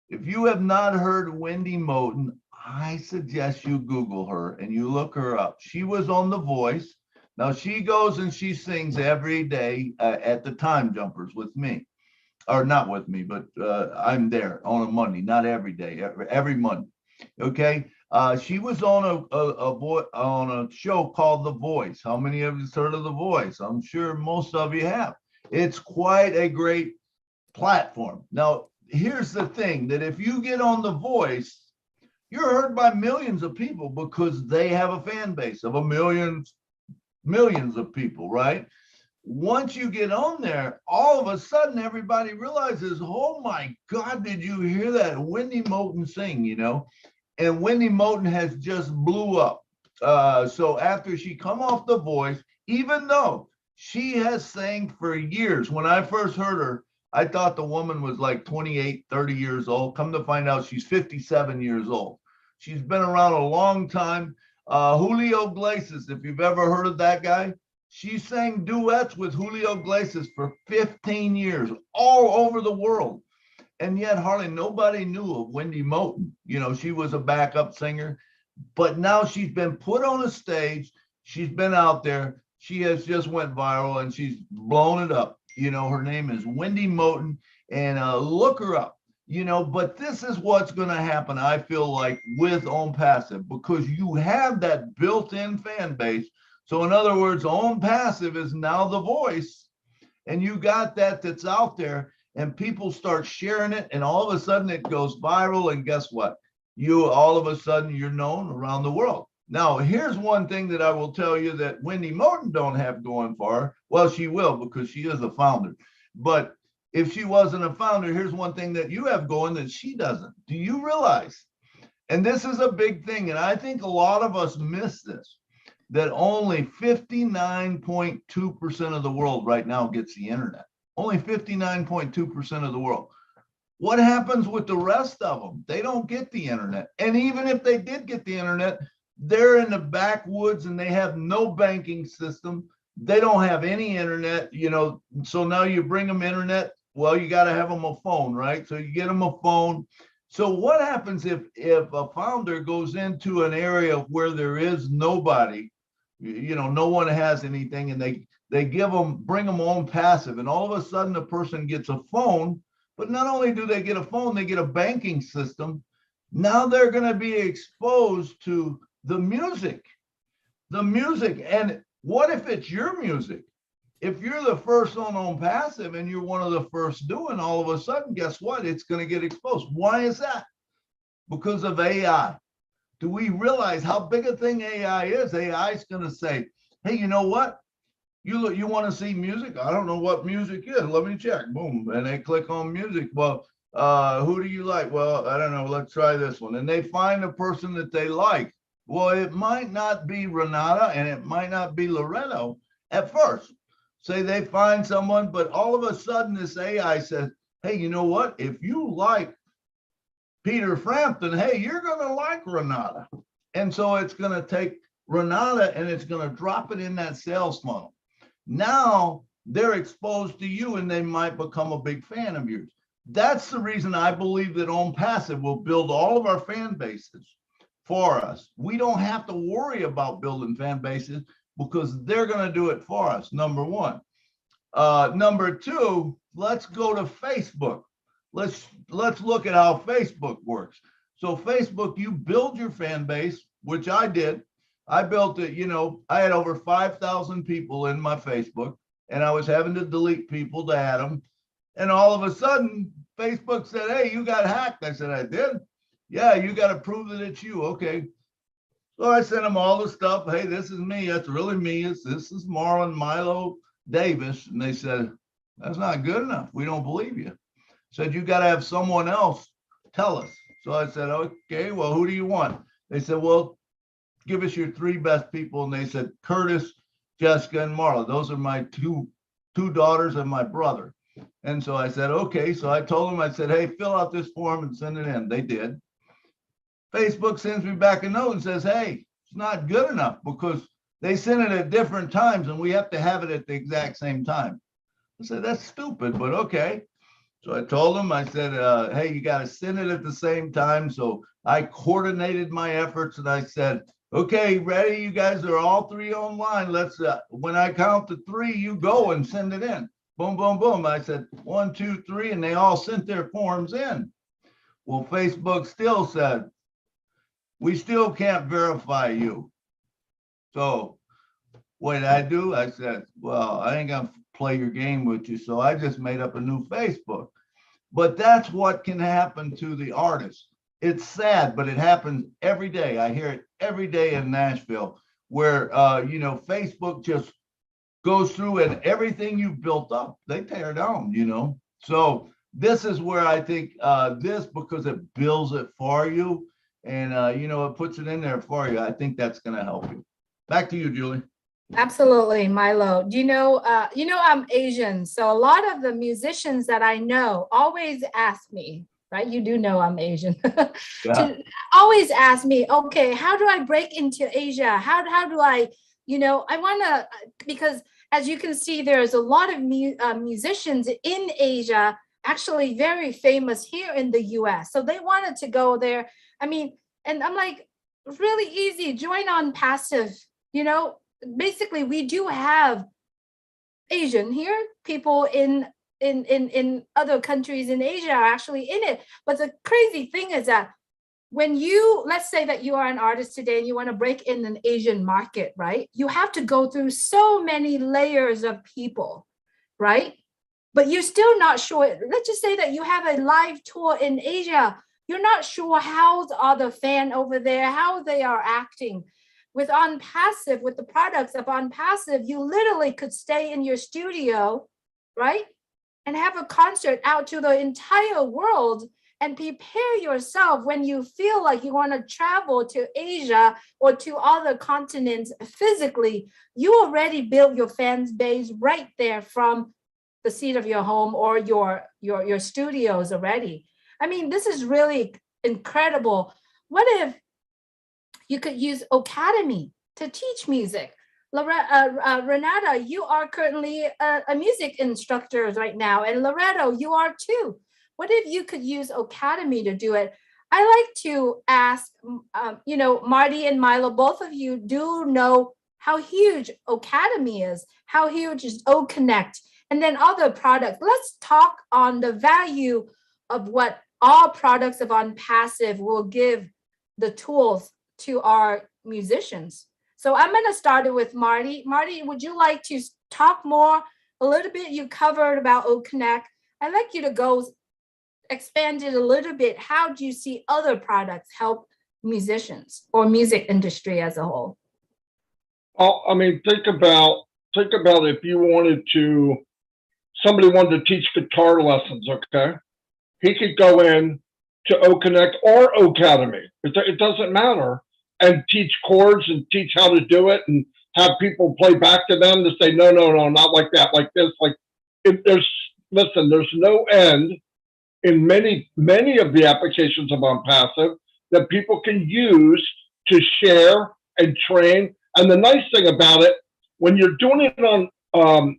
Speaker 2: If you have not heard Wendy Moten, I suggest you Google her and you look her up. She was on The Voice. Now she goes and she sings every day at the Time Jumpers with me. Or not with me, but I'm there on a Monday, not every day, every Monday. Okay. She was on a show called The Voice. How many of you have heard of The Voice? I'm sure most of you have. It's quite a great platform. Now, here's the thing, that if you get on The Voice, you're heard by millions of people because they have a fan base of millions of people, right? Once you get on there, all of a sudden everybody realizes, oh my God, did you hear that Wendy Moten sing, you know? And Wendy Moten has just blew up. So after she come off The Voice, even though she has sang for years, when I first heard her, I thought the woman was like 28, 30 years old. Come to find out she's 57 years old. She's been around a long time. Julio Iglesias, if you've ever heard of that guy, she sang duets with Julio Iglesias for 15 years, all over the world. And yet hardly nobody knew of Wendy Moten. You know, she was a backup singer, but now she's been put on a stage. She's been out there. She has just went viral and she's blown it up. You know, her name is Wendy Moten, and look her up. You know, but this is what's going to happen, I feel like, with OnPassive, because you have that built-in fan base. So in other words, OnPassive is now The Voice, and you got that's out there, and people start sharing it, and all of a sudden it goes viral, and guess what? All of a sudden you're known around the world. Now, here's one thing that I will tell you that Wendy Moten don't have going for her. Well, she will, because she is a founder. But if she wasn't a founder, here's one thing that you have going that she doesn't. Do you realize? And this is a big thing, and I think a lot of us miss this, that only 59.2% of the world right now gets the internet. Only 59.2% of the world. What happens with the rest of them? They don't get the internet. And even if they did get the internet, they're in the backwoods and they have no banking system. They don't have any internet, you know. So now you bring them internet. Well, you got to have them a phone, right? So you get them a phone. So what happens if a founder goes into an area where there is nobody, you know, no one has anything, and they bring them OnPassive, and all of a sudden the person gets a phone, but not only do they get a phone, they get a banking system. Now they're going to be exposed to the music. And what if it's your music? if you're the first on passive and you're one of the first doing, all of a sudden, guess what? It's going to get exposed. Why is that? Because of AI. Do we realize how big a thing AI is? AI is going to say, hey, you know what? You want to see music? I don't know what music is. Let me check. Boom. And they click on music. Well, who do you like? Well, I don't know. Let's try this one. And they find a person that they like. Well, it might not be Renata and it might not be Loretto at first. Say they find someone, but all of a sudden this AI says, hey, you know what? If you like Peter Frampton, hey, you're going to like Renata. And so it's going to take Renata and it's going to drop it in that sales funnel. Now they're exposed to you and they might become a big fan of yours. That's the reason I believe that OnPassive will build all of our fan bases for us. We don't have to worry about building fan bases because they're going to do it for us, number one. Number two, let's go to Facebook. Let's look at how Facebook works. So Facebook, you build your fan base, which I did. I built it, you know, I had over 5,000 people in my Facebook and I was having to delete people to add them. And all of a sudden, Facebook said, hey, you got hacked. I said, I did? Yeah, you got to prove that it's you. Okay. So I sent them all the stuff. Hey, this is me. That's really me. This is Marlon Milo Davis. And they said, that's not good enough. We don't believe you. Said, you got to have someone else tell us. So I said, okay, well, who do you want? They said, well, give us your 3 best people. And they said, Curtis, Jessica, and Marla. Those are my two daughters and my brother. And so I said, okay. So I told them, I said, hey, fill out this form and send it in. They did. Facebook sends me back a note and says, hey, it's not good enough because they send it at different times and we have to have it at the exact same time. I said, that's stupid, but okay. So I told them, I said, hey, you got to send it at the same time. So I coordinated my efforts and I said, okay, ready? You guys are all 3 online. Let's, when I count to 3, you go and send it in. Boom, boom, boom. I said 1, 2, 3, and they all sent their forms in. Well, Facebook still said, we still can't verify you. So what did I do? I said, well, I ain't gonna play your game with you. So I just made up a new Facebook. But that's what can happen to the artist. It's sad, but it happens every day. I hear it every day in Nashville where, you know, Facebook just goes through and everything you've built up, they tear down, you know. So this is where I think this, because it builds it for you and, you know, it puts it in there for you. I think that's going to help you. Back to you, Julie.
Speaker 1: Absolutely, Milo. Do you know I'm Asian, so a lot of the musicians that I know always ask me, right? You do know I'm Asian.
Speaker 2: Yeah.
Speaker 1: Always ask me, okay, how do I break into Asia? How do I, you know, I want to, because as you can see, there's a lot of musicians in Asia, actually very famous here in the US. So they wanted to go there. I mean, and I'm like, really easy, join OnPassive, you know. Basically, we do have Asian here. People in other countries in Asia are actually in it. But the crazy thing is that when you, let's say that you are an artist today and you want to break in an Asian market, right? You have to go through so many layers of people, right? But you're still not sure. Let's just say that you have a live tour in Asia. You're not sure how are the fan over there, how they are acting. With OnPassive, with the products of OnPassive, you literally could stay in your studio, right? And have a concert out to the entire world and prepare yourself when you feel like you want to travel to Asia or to other continents physically. You already built your fan base right there from the seat of your home or your studios already. I mean, this is really incredible. What if you could use Academy to teach music? Renata, you are currently a music instructor right now, and Loretto, you are too. What if you could use Academy to do it? I like to ask, you know, Marty and Milo, both of you do know how huge Academy is, how huge is OConnect, and then other products. Let's talk on the value of what all products of OnPassive will give the tools to our musicians. So I'm going to start it with Marty. Marty, would you like to talk more a little bit you covered about OConnect. I'd like you to go expand it a little bit. How do you see other products help musicians or music industry as a whole?
Speaker 3: Well, I mean, think about if you wanted to, somebody wanted to teach guitar lessons, okay? He could go in to OConnect or Academy. It doesn't matter, and teach chords and teach how to do it and have people play back to them to say, no, not like that, like this, like listen, there's no end in many of the applications of OnPassive that people can use to share and train. And the nice thing about it, when you're doing it on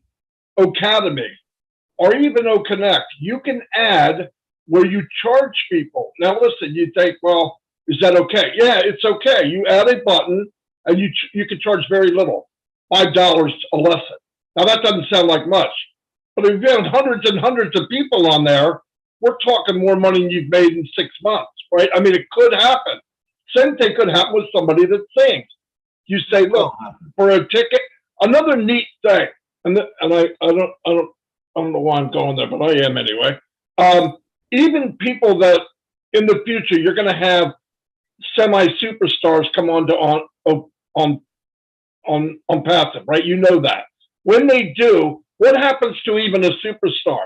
Speaker 3: Academy or even OConnect, you can add where you charge people. Now listen, you think, well, is that okay? Yeah, it's okay. You add a button and you can charge very little, $5 a lesson. Now that doesn't sound like much, but if you have hundreds and hundreds of people on there, we're talking more money than you've made in 6 months, right? I mean, it could happen. Same thing could happen with somebody that sings. You say, look, for a ticket, another neat thing, and I don't know why I'm going there, but I am anyway. Even people that in the future you're going to have semi-superstars come on OnPassive, right? You know that. When they do, what happens to even a superstar?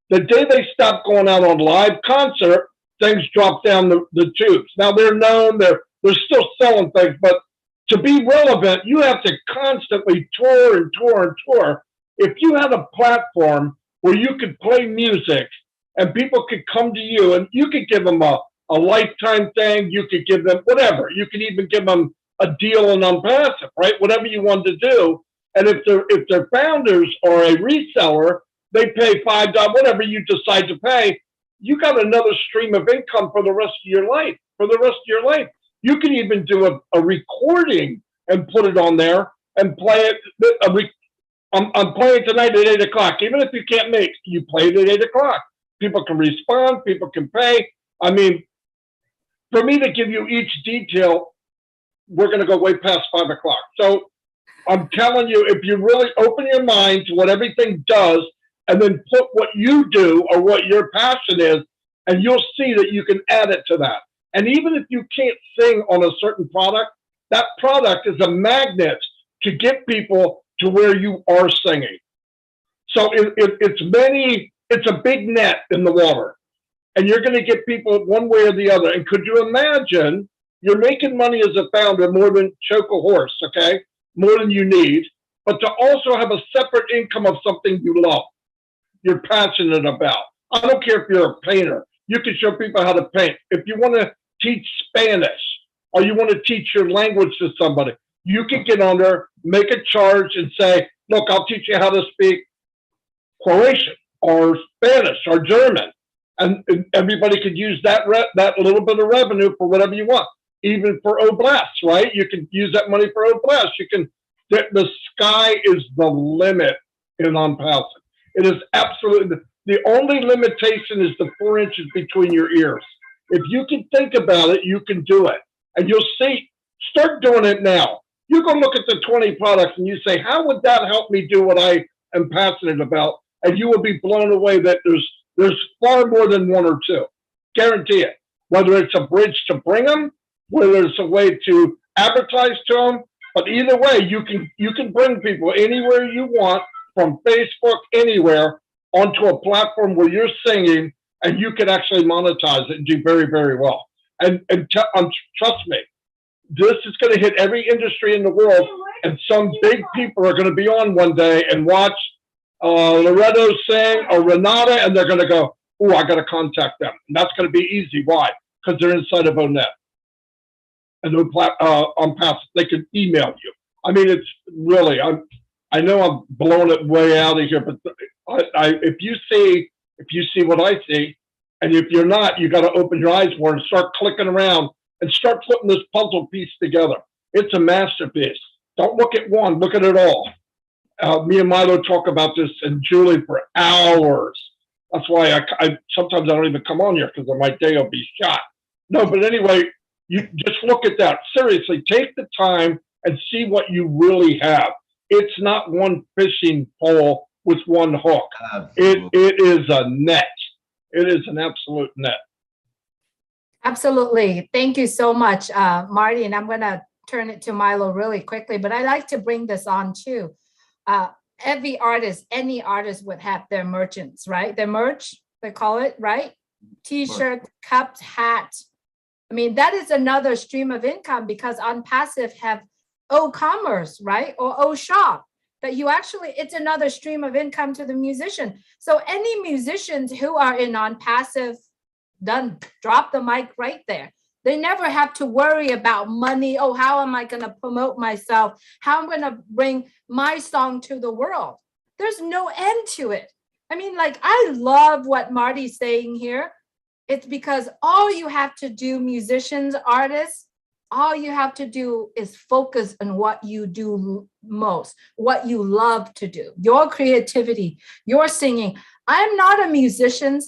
Speaker 3: The day they stop going out on live concert, things drop down the tubes. Now they're known, they're still selling things, but to be relevant, you have to constantly tour and tour and tour. If you had a platform where you could play music and people could come to you and you could give them a lifetime thing, you could give them whatever. You could even give them a deal on OnPassive, right? Whatever you wanted to do. And if their founders are a reseller, they pay $5, whatever you decide to pay, you got another stream of income for the rest of your life. You can even do a recording and put it on there and play it. I'm playing tonight at 8 o'clock. Even if you can't make, you play it at 8 o'clock. People can respond, people can pay. I mean, for me to give you each detail, we're going to go way past 5 o'clock. So I'm telling you, if you really open your mind to what everything does and then put what you do or what your passion is, and you'll see that you can add it to that. And even if you can't sing on a certain product, that product is a magnet to get people to where you are singing. So it's a big net in the water, and you're going to get people one way or the other. And could you imagine you're making money as a founder more than choke a horse, okay? More than you need, but to also have a separate income of something you love, you're passionate about. I don't care if you're a painter. You can show people how to paint. If you want to teach Spanish or you want to teach your language to somebody, you can get on there, make a charge and say, look, I'll teach you how to speak Croatian or Spanish or German. And everybody could use that little bit of revenue for whatever you want. Even for Oblast, right? You can use that money for Oblast. The sky is the limit in OnPassive. It is absolutely, the only limitation is the 4 inches between your ears. If you can think about it, you can do it. And you'll see, start doing it now. You go look at the 20 products and you say, how would that help me do what I am passionate about? And you will be blown away that there's far more than one or two. Guarantee it. Whether it's a bridge to bring them, whether it's a way to advertise to them, but either way, you can bring people anywhere you want, from Facebook, anywhere, onto a platform where you're singing and you can actually monetize it and do very, very well. And trust me, this is going to hit every industry in the world, and some big people are going to be on one day and watch Loretto sing or Renata, and they're going to go, oh, I got to contact them. And that's going to be easy. Why? Because they're inside of ONET. And OnPassive, they can email you. I mean, it's really, I know I'm blowing it way out of here, but if you see what I see, and if you're not, you got to open your eyes more and start clicking around and start putting this puzzle piece together. It's a masterpiece. Don't look at one, look at it all. Me and Milo talk about this and Julie for hours. That's why I sometimes I don't even come on here because my day will be shot. No, but anyway, you just look at that. Seriously, take the time and see what you really have. It's not one fishing pole with one hook.
Speaker 2: Absolutely.
Speaker 3: It is a net. It is an absolute net.
Speaker 1: Absolutely. Thank you so much, Marty. And I'm going to turn it to Milo really quickly, but I like to bring this on too. Every artist, any artist would have their merchants, right? Their merch, they call it, right? T-shirt, cups, hat. I mean, that is another stream of income because OnPassive have O-commerce, right? Or O-shop that you actually, it's another stream of income to the musician. So any musicians who are in OnPassive, done, drop the mic right there. They never have to worry about money. Oh, how am I going to promote myself? How am I going to bring my song to the world? There's no end to it. I mean, like, I love what Marty's saying here. It's because all you have to do, musicians, artists, all you have to do is focus on what you do most, what you love to do, your creativity, your singing. I'm not a musician.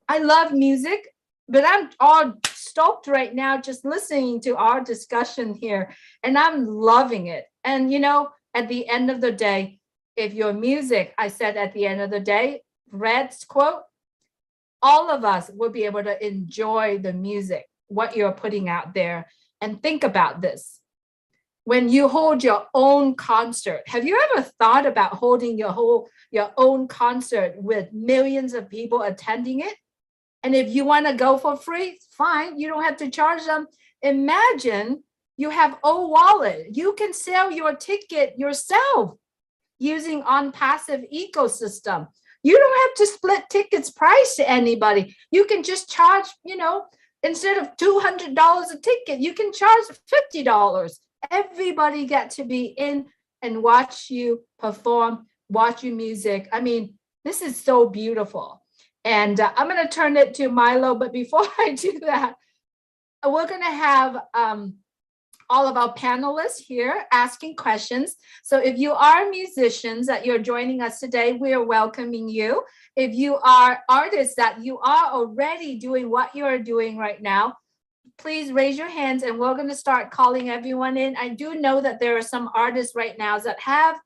Speaker 1: I love music, but I'm all stoked right now just listening to our discussion here, and I'm loving it. And, you know, at the end of the day, if your music, I said at the end of the day, Red's quote, all of us will be able to enjoy the music, what you're putting out there. And think about this. When you hold your own concert, have you ever thought about holding your own concert with millions of people attending it? And if you want to go for free, fine, you don't have to charge them. Imagine you have O-Wallet. You can sell your ticket yourself using OnPassive ecosystem. You don't have to split tickets price to anybody. You can just charge, you know, instead of $200 a ticket, you can charge $50. Everybody get to be in and watch you perform, watch your music. I mean, this is so beautiful. And I'm going to turn it to Milo. But before I do that, we're going to have all of our panelists here asking questions. So if you are musicians that you're joining us today, we are welcoming you. If you are artists that you are already doing what you're doing right now, please raise your hands and we're going to start calling everyone in. I do know that there are some artists right now that have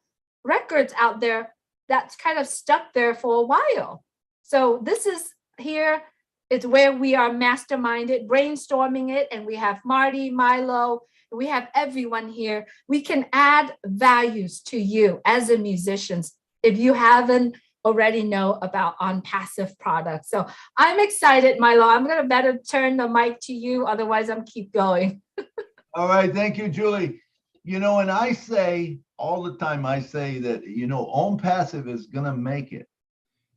Speaker 1: records out there that's kind of stuck there for a while. So this is here, it's where we are masterminded, brainstorming it, and we have Marty, Milo, we have everyone here. We can add values to you as a musicians if you haven't already know about OnPassive products. So I'm excited, Milo. I'm going to better turn the mic to you. Otherwise, I'm keep going.
Speaker 2: All right. Thank you, Julie. You know, and I say all the time, I say that, you know, OnPassive is going to make it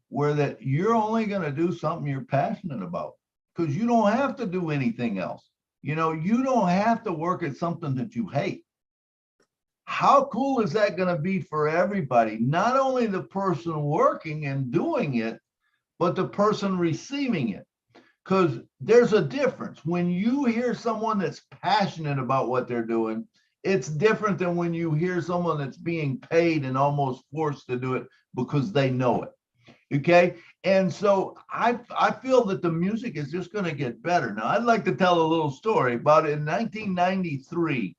Speaker 2: where that you're only going to do something you're passionate about because you don't have to do anything else. You know, you don't have to work at something that you hate. How cool is that going to be for everybody? Not only the person working and doing it, but the person receiving it. Because there's a difference. When you hear someone that's passionate about what they're doing, it's different than when you hear someone that's being paid and almost forced to do it because they know it. Okay. And so I feel that the music is just going to get better. Now, I'd like to tell a little story about it. In 1993,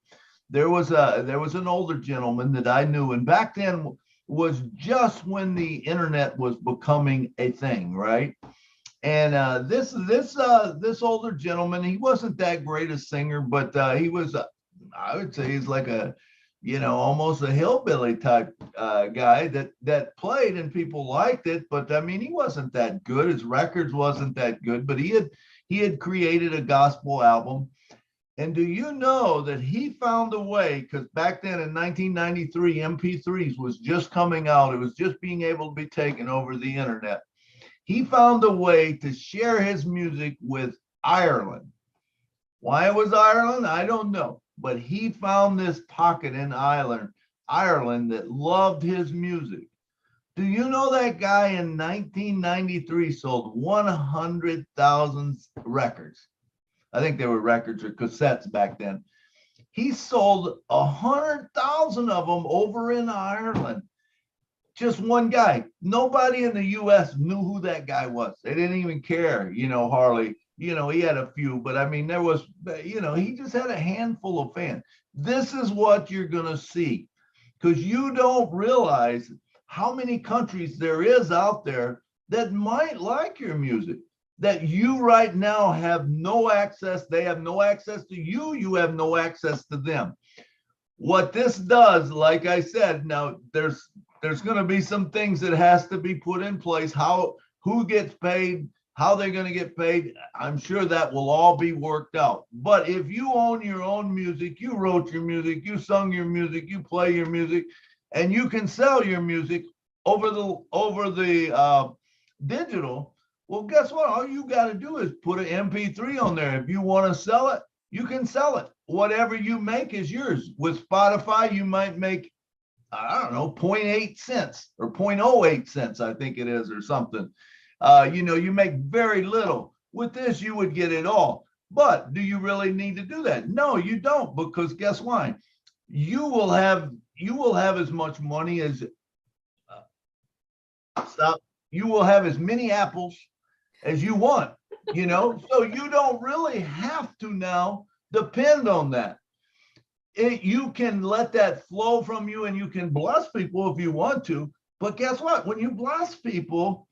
Speaker 2: there was an older gentleman that I knew. And back then was just when the internet was becoming a thing. Right. And this older gentleman, he wasn't that great a singer, but he was, I would say he's like a, you know, almost a hillbilly type guy that played and people liked it. But I mean, he wasn't that good. His records wasn't that good, but he had created a gospel album. And do you know that he found a way, because back then in 1993, MP3s was just coming out. It was just being able to be taken over the internet. He found a way to share his music with Ireland. Why it was Ireland, I don't know. But he found this pocket in Ireland that loved his music. Do you know that guy in 1993 sold 100,000 records? I think they were records or cassettes back then. He sold 100,000 of them over in Ireland. Just one guy. Nobody in the US knew who that guy was. They didn't even care, you know, Harley. You know, he had a few, but I mean, there was, you know, he just had a handful of fans. This is what you're going to see because you don't realize how many countries there is out there that might like your music, that you right now have no access, they have no access to you, you have no access to them. What this does, like I said, now there's going to be some things that has to be put in place, who gets paid, how they're going to get paid. I'm sure that will all be worked out. But if you own your own music, you wrote your music, you sung your music, you play your music, and you can sell your music over the digital, well, guess what? All you got to do is put an MP3 on there. If you want to sell it, you can sell it. Whatever you make is yours. With Spotify, you might make, I don't know, 0.8 cents or 0.08 cents, I think it is, or something. You make very little. With this, you would get it all. But do you really need to do that? No, you don't, because guess what? You will have as much money as you will have as many apples as you want, so you don't really have to now depend on that. You can let that flow from you, and you can bless people if you want to. But guess what? When you bless people,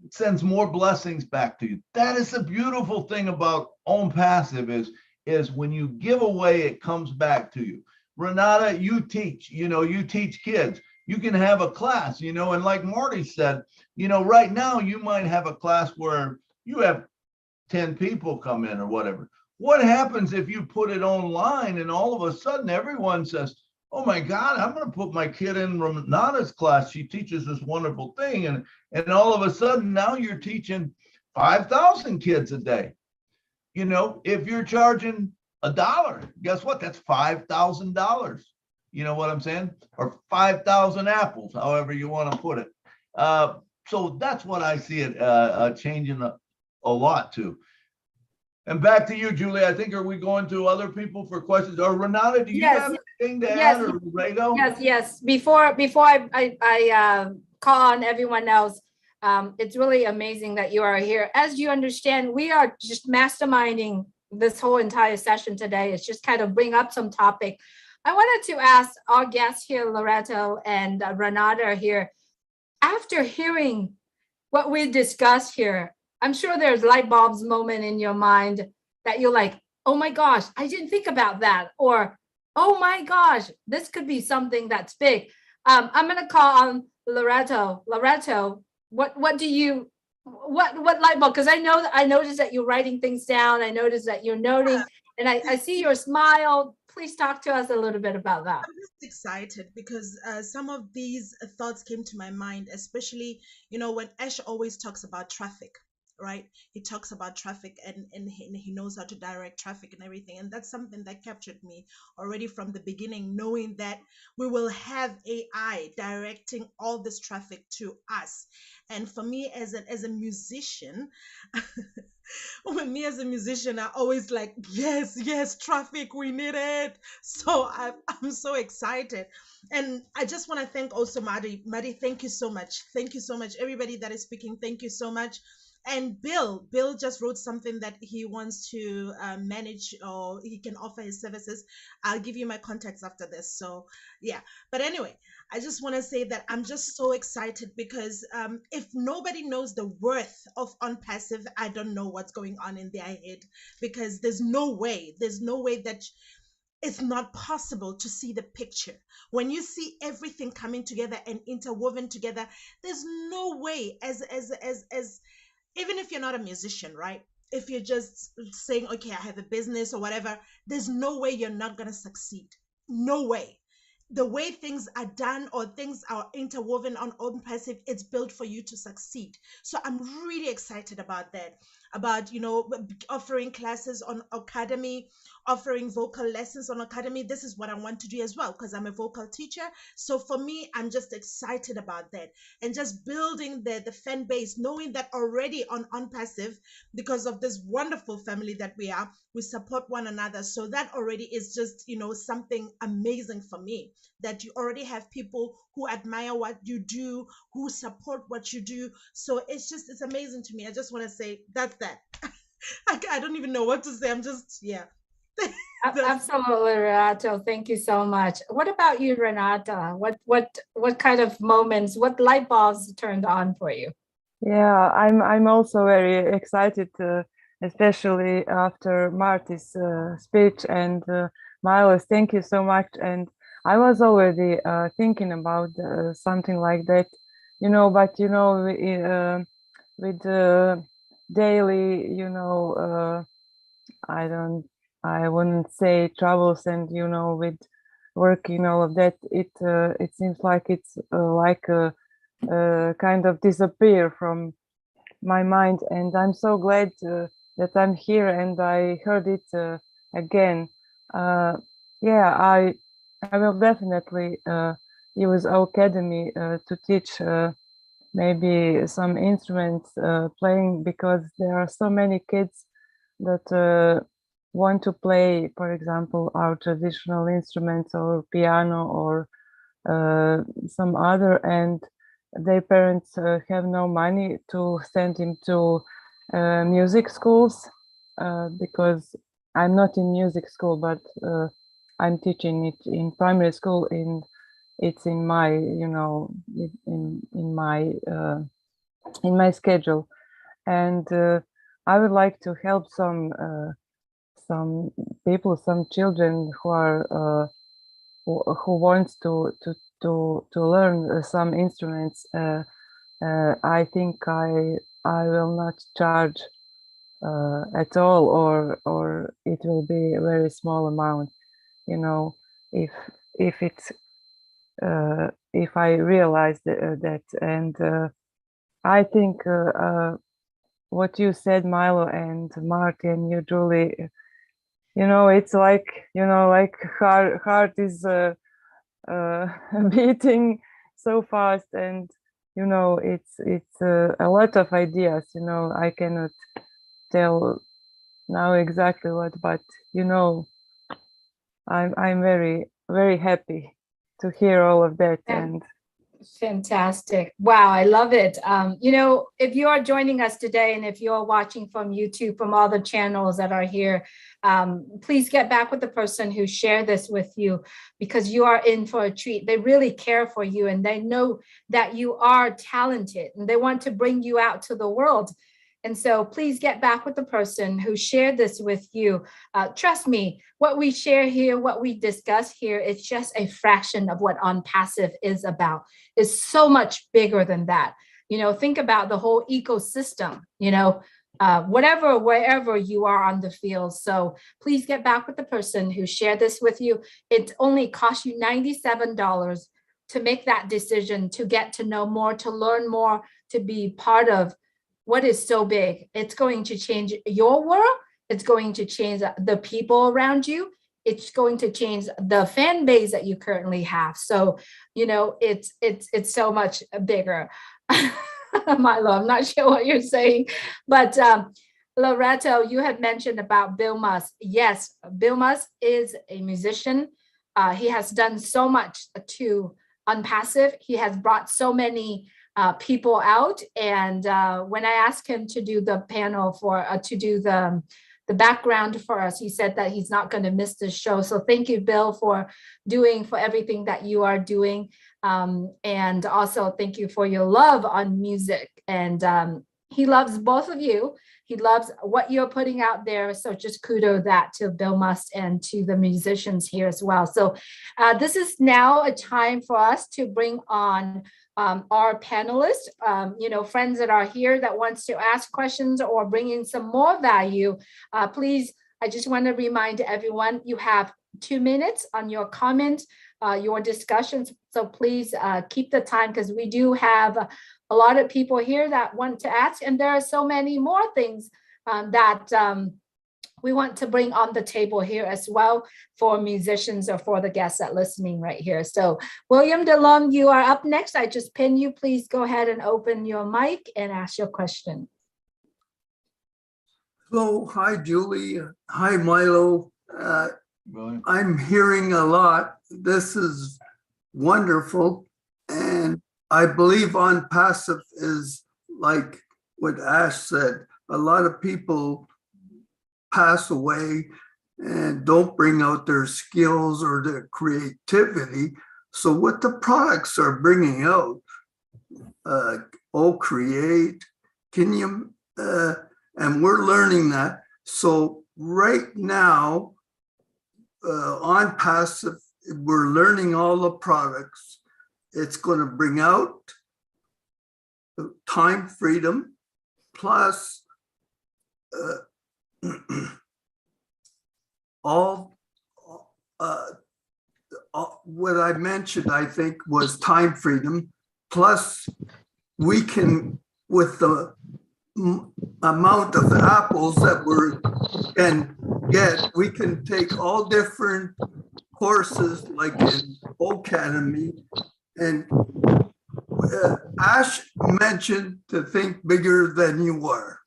Speaker 2: it sends more blessings back to you. That is the beautiful thing about OnPassive is when you give away, it comes back to you. Renata, you teach kids. You can have a class, and like Marty said, right now you might have a class where you have 10 people come in or whatever. What happens if you put it online and all of a sudden everyone says, oh my God, I'm going to put my kid in Renata's class. She teaches this wonderful thing. And all of a sudden now you're teaching 5,000 kids a day. If you're charging $1, guess what? That's $5,000. You know what I'm saying? Or 5,000 apples, however you want to put it. So that's what I see it changing a lot too. And back to you, Julie. I think, are we going to other people for questions? Or Renata, do you have anything to add, or Loretto?
Speaker 1: Yes. Before I call on everyone else, it's really amazing that you are here. As you understand, we are just masterminding this whole entire session today. It's just kind of bring up some topic. I wanted to ask our guests here, Loretto and Renata here, after hearing what we discussed here, I'm sure there's light bulbs moment in your mind that you're like, oh my gosh, I didn't think about that. Or, oh my gosh, this could be something that's big. I'm going to call on Loretto. Loretto, what light bulb? Because I noticed that you're writing things down. I noticed that you're noting, and I see your smile. Please talk to us a little bit about that.
Speaker 7: I'm just excited because some of these thoughts came to my mind, especially, when Ash always talks about traffic, right? He talks about traffic and he knows how to direct traffic and everything. And that's something that captured me already from the beginning, knowing that we will have AI directing all this traffic to us. And for me as a musician, when me as a musician, I always like, yes, traffic, we need it. So I'm so excited. And I just want to thank also Marty. Marty, thank you so much. Thank you so much. Everybody that is speaking, thank you so much. And Bill just wrote something that he wants to manage, or he can offer his services. I'll give you my contacts after this. So yeah, but anyway, I just want to say that I'm just so excited because if nobody knows the worth of OnPassive, I don't know what's going on in their head, because there's no way that it's not possible to see the picture. When you see everything coming together and interwoven together, there's no way as even if you're not a musician, right? If you're just saying, okay, I have a business or whatever, there's no way you're not going to succeed. No way. The way things are done or things are interwoven on OnPassive, it's built for you to succeed. So I'm really excited about that, about, offering classes on Academy, offering vocal lessons on Academy. This is what I want to do as well, because I'm a vocal teacher. So for me, I'm just excited about that, and just building the fan base, knowing that already on OnPassive, because of this wonderful family that we are, we support one another. So that already is just, something amazing for me, that you already have people who admire what you do, who support what you do. So it's amazing to me. I just want to say that's that. I don't even know what to say. I'm just, yeah.
Speaker 1: Absolutely, Lerato. Thank you so much. What about you, Renata? What kind of moments, what light bulbs turned on for you?
Speaker 6: Yeah, I'm also very excited, especially after Marty's speech and Milo's. Thank you so much. And I was already thinking about something like that, but with daily, I wouldn't say troubles, and with working all of that, it seems like it's like kind of disappear from my mind, and I'm so glad that I'm here and I heard it again. Yeah, I will definitely use our academy to teach maybe some instruments playing, because there are so many kids that want to play, for example, our traditional instruments or piano or some other, and their parents have no money to send him to music schools, because I'm not in music school, but I'm teaching it in primary school. It's in my, in my schedule, and I would like to help some people, some children who are who wants to learn some instruments. I think I will not charge at all, or it will be a very small amount. If it's if I realize that, and I think what you said, Milo and Marty, and you, Julie, it's like like heart is beating so fast, and it's a lot of ideas. I cannot tell now exactly what, but I'm very, very happy to hear all of that. And
Speaker 1: fantastic. Wow, I love it. If you are joining us today, and if you're watching from YouTube, from all the channels that are here, please get back with the person who shared this with you, because you are in for a treat. They really care for you, and they know that you are talented, and they want to bring you out to the world. And so please get back with the person who shared this with you. Trust me, what we share here, what we discuss here, it's just a fraction of what OnPassive is about. It's so much bigger than that. Think about the whole ecosystem, wherever you are on the field. So please get back with the person who shared this with you. It only costs you $97 to make that decision, to get to know more, to learn more, to be part of what is so big. It's going to change your world. It's going to change the people around you. It's going to change the fan base that you currently have. So, it's so much bigger. Milo, I'm not sure what you're saying, but Loretto, you had mentioned about Bill Musk. Yes, Bill Musk is a musician. He has done so much to OnPassive. He has brought so many people out. And when I asked him to do the panel to do the background for us, he said that he's not going to miss this show. So thank you, Bill, for everything that you are doing. And also thank you for your love on music. And he loves both of you. He loves what you're putting out there. So just kudos that to Bill Musk and to the musicians here as well. So this is now a time for us to bring on our panelists, friends that are here that wants to ask questions or bring in some more value. Please, I just want to remind everyone, you have 2 minutes on your comment, your discussions. So please keep the time, because we do have a lot of people here that want to ask, and there are so many more things that we want to bring on the table here as well for musicians or for the guests that are listening right here. So William DeLong, you are up next. I just pinned you. Please go ahead and open your mic and ask your question.
Speaker 8: Hello, hi Julie, hi Milo. I'm hearing a lot. This is wonderful, and I believe OnPassive is like what Ash said. A lot of people pass away and don't bring out their skills or their creativity. So what the products are bringing out, create, can you, and we're learning that. So right now, OnPassive, we're learning all the products. It's going to bring out time freedom plus all what I mentioned, I think, was time freedom. Plus, we can, with the amount of apples that we can get, we can take all different courses, like in Academy. And Ash mentioned to think bigger than you are.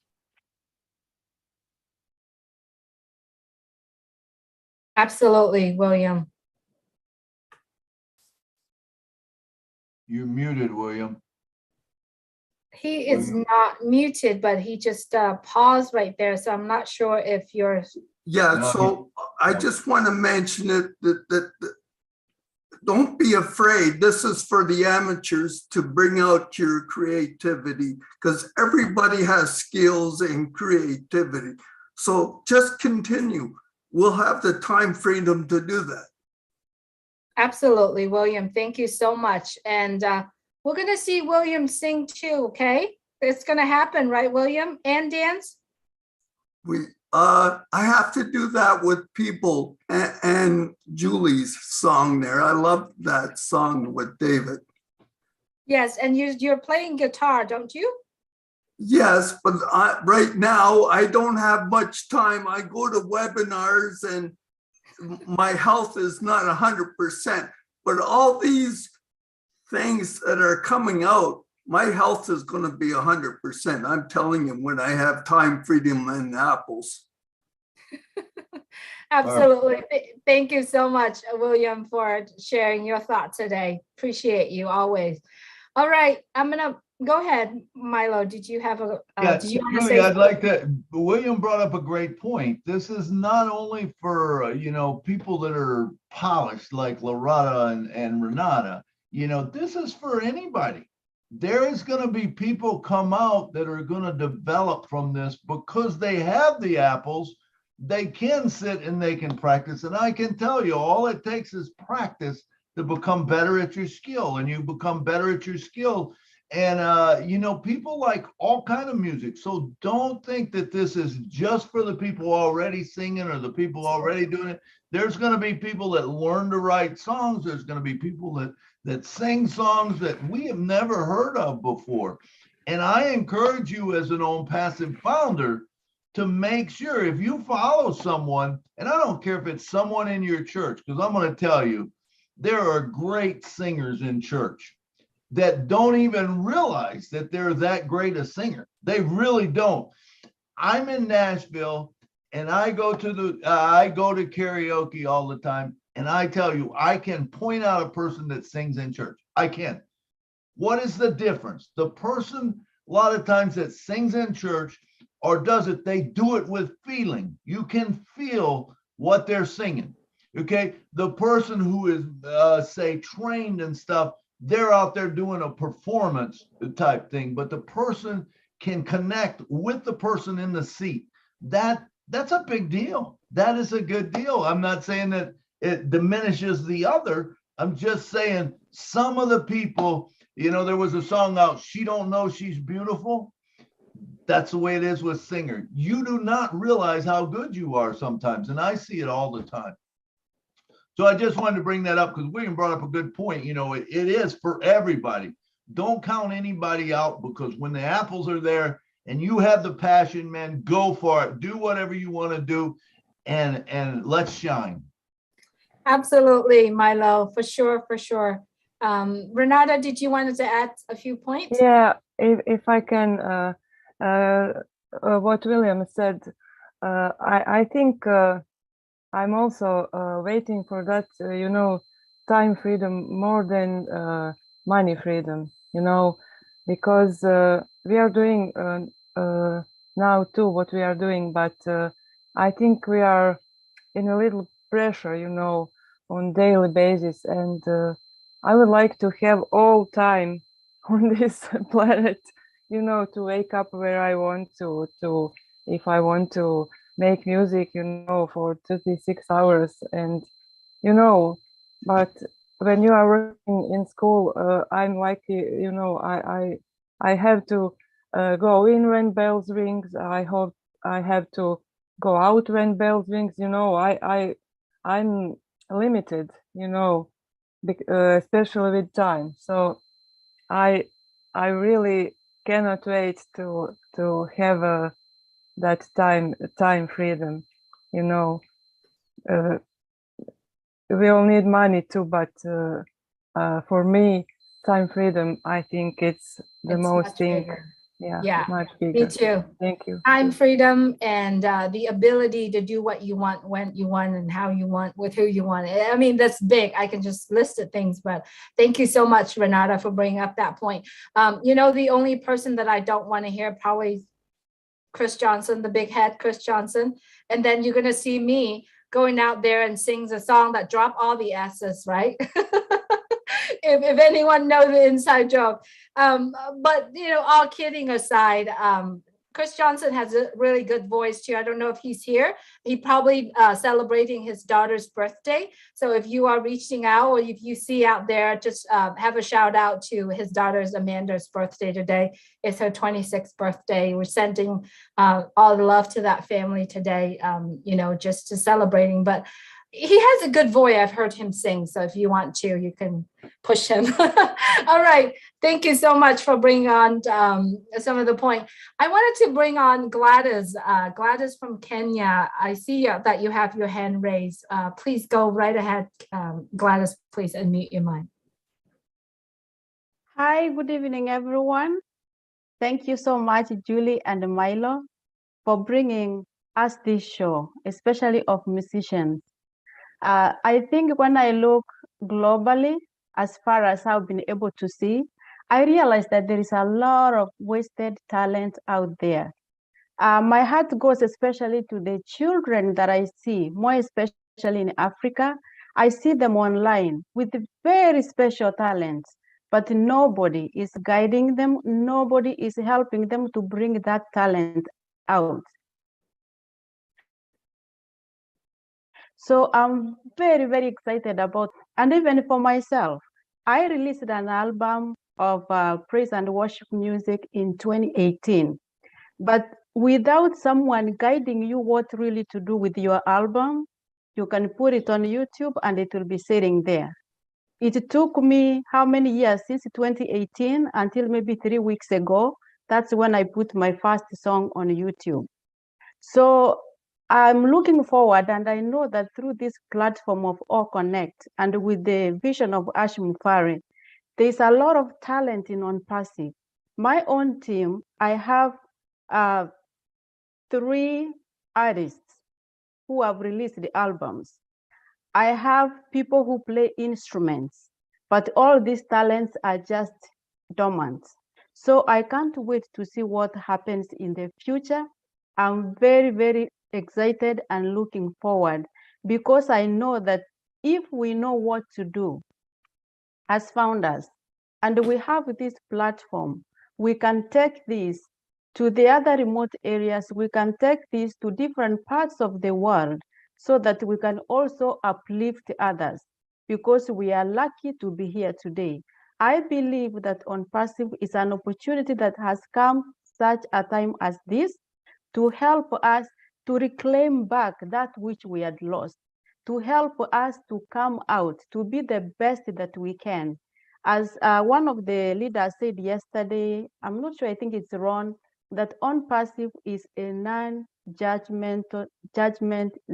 Speaker 1: Absolutely, William.
Speaker 2: You're muted, William.
Speaker 1: He is not muted, but he just paused right there. So I'm not sure if you're.
Speaker 8: Yeah,
Speaker 2: No,
Speaker 8: so I just want to mention it that don't be afraid. This is for the amateurs to bring out your creativity, because everybody has skills and creativity. So just continue. We'll have the time freedom to do that.
Speaker 1: Absolutely, William. Thank you so much. And we're going to see William sing too, okay? It's going to happen, right, William? And dance?
Speaker 8: I have to do that with people, and Julie's song there. I love that song with David.
Speaker 1: Yes, and you're playing guitar, don't you?
Speaker 8: Yes, but right now I don't have much time. I go to webinars and my health is not 100%, but all these things that are coming out, my health is going to be 100%. I'm telling you, when I have time freedom and apples.
Speaker 1: Absolutely. Thank you so much, William, for sharing your thoughts today. Appreciate you always. All right, I'm going to go ahead. Milo, did you have a,
Speaker 2: Yeah,
Speaker 1: did you want to
Speaker 2: Julie,
Speaker 1: say
Speaker 2: I'd like to, William brought up a great point. This is not only for, people that are polished like Lerato and Renata, this is for anybody. There is going to be people come out that are going to develop from this because they have the apples. They can sit and they can practice. And I can tell you, all it takes is practice to become better at your skill, and you become better at your skill. And, people like all kind of music. So don't think that this is just for the people already singing or the people already doing it. There's going to be people that learn to write songs. There's going to be people that sing songs that we have never heard of before. And I encourage you as an OnPassive founder to make sure, if you follow someone, and I don't care if it's someone in your church, because I'm going to tell you, there are great singers in church that don't even realize that they're that great a singer. They really don't. I'm in Nashville and I go to karaoke all the time. And I tell you, I can point out a person that sings in church. I can. What is the difference? The person, a lot of times, that sings in church or does it, they do it with feeling. You can feel what they're singing. Okay. The person who is, say, trained and stuff, they're out there doing a performance type thing, but the person can connect with the person in the seat. That's a big deal. That is a good deal. I'm not saying that it diminishes the other. I'm just saying some of the people, there was a song out, She Don't Know She's Beautiful. That's the way it is with singer. You do not realize how good you are sometimes. And I see it all the time. So I just wanted to bring that up because William brought up a good point. It is for everybody. Don't count anybody out, because when the apples are there and you have the passion, man, go for it. Do whatever you want to do and let's shine.
Speaker 1: Absolutely, Milo, for sure, for sure. Renata, did you want to add a few points?
Speaker 6: Yeah, if I can, what William said, I think I'm also waiting for that, time freedom more than money freedom, because we are doing now too what we are doing, but I think we are in a little pressure, you know, on daily basis. And I would like to have all time on this planet, you know, to wake up where I want to if I want to make music, you know, for 36 hours. And, you know, but when you are working in school, I'm like, you know, I have to go in when bells rings. I have to go out when bells rings. You know, I'm limited, you know, especially with time. So I really cannot wait to have that time freedom, you know. We all need money too, but for me, time freedom, I think it's the
Speaker 1: It's
Speaker 6: most
Speaker 1: much
Speaker 6: thing.
Speaker 1: bigger.
Speaker 6: Yeah,
Speaker 1: Yeah,
Speaker 6: much
Speaker 1: me
Speaker 6: bigger.
Speaker 1: too.
Speaker 6: Thank you.
Speaker 1: Time freedom and the ability to do what you want, when you want, and how you want, with who you want. I mean, that's big. I can just list the things, but thank you so much, Renata, for bringing up that point. You know, the only person that I don't want to hear probably Chris Johnson, the big head, Chris Johnson. And then you're going to see me going out there and sings a song that drop all the S's, right? if anyone knows the inside joke. But, you know, all kidding aside, Chris Johnson has a really good voice too. I don't know if he's here. He probably celebrating his daughter's birthday. So if you are reaching out, or if you see out there, just have a shout out to his daughter's Amanda's birthday today. It's her 26th birthday. We're sending all the love to that family today, you know, just to celebrating. But he has a good voice. I've heard him sing. So if you want to, you can push him. All right. Thank you so much for bringing on some of the point. I wanted to bring on Gladys. Gladys from Kenya. I see that you have your hand raised. Please go right ahead. Gladys, please unmute your mic.
Speaker 9: Hi, good evening, everyone. Thank you so much, Julie and Milo, for bringing us this show, especially of musicians. I think when I look globally, as far as I've been able to see, I realize that there is a lot of wasted talent out there. My heart goes especially to the children that I see, more especially in Africa. I see them online with very special talents, but nobody is guiding them. Nobody is helping them to bring that talent out. So I'm very, very excited about, and even for myself, I released an album of praise and worship music in 2018. But without someone guiding you what really to do with your album, you can put it on YouTube and it will be sitting there. It took me how many years, since 2018 until maybe 3 weeks ago. That's when I put my first song on YouTube. So I'm looking forward, and I know that through this platform of All Connect and with the vision of Ash Mufari, there's a lot of talent in OnPassive. My own team, I have 3 artists who have released the albums. I have people who play instruments, but all these talents are just dormant. So I can't wait to see what happens in the future. I'm very, very excited and looking forward, because I know that if we know what to do as founders, and we have this platform, we can take this to the other remote areas, we can take this to different parts of the world, so that we can also uplift others, because we are lucky to be here today. I believe that OnPassive is an opportunity that has come such a time as this to help us to reclaim back that which we had lost, to help us to come out, to be the best that we can. As one of the leaders said yesterday, I'm not sure, I think it's Ron, that OnPassive is a non-judgment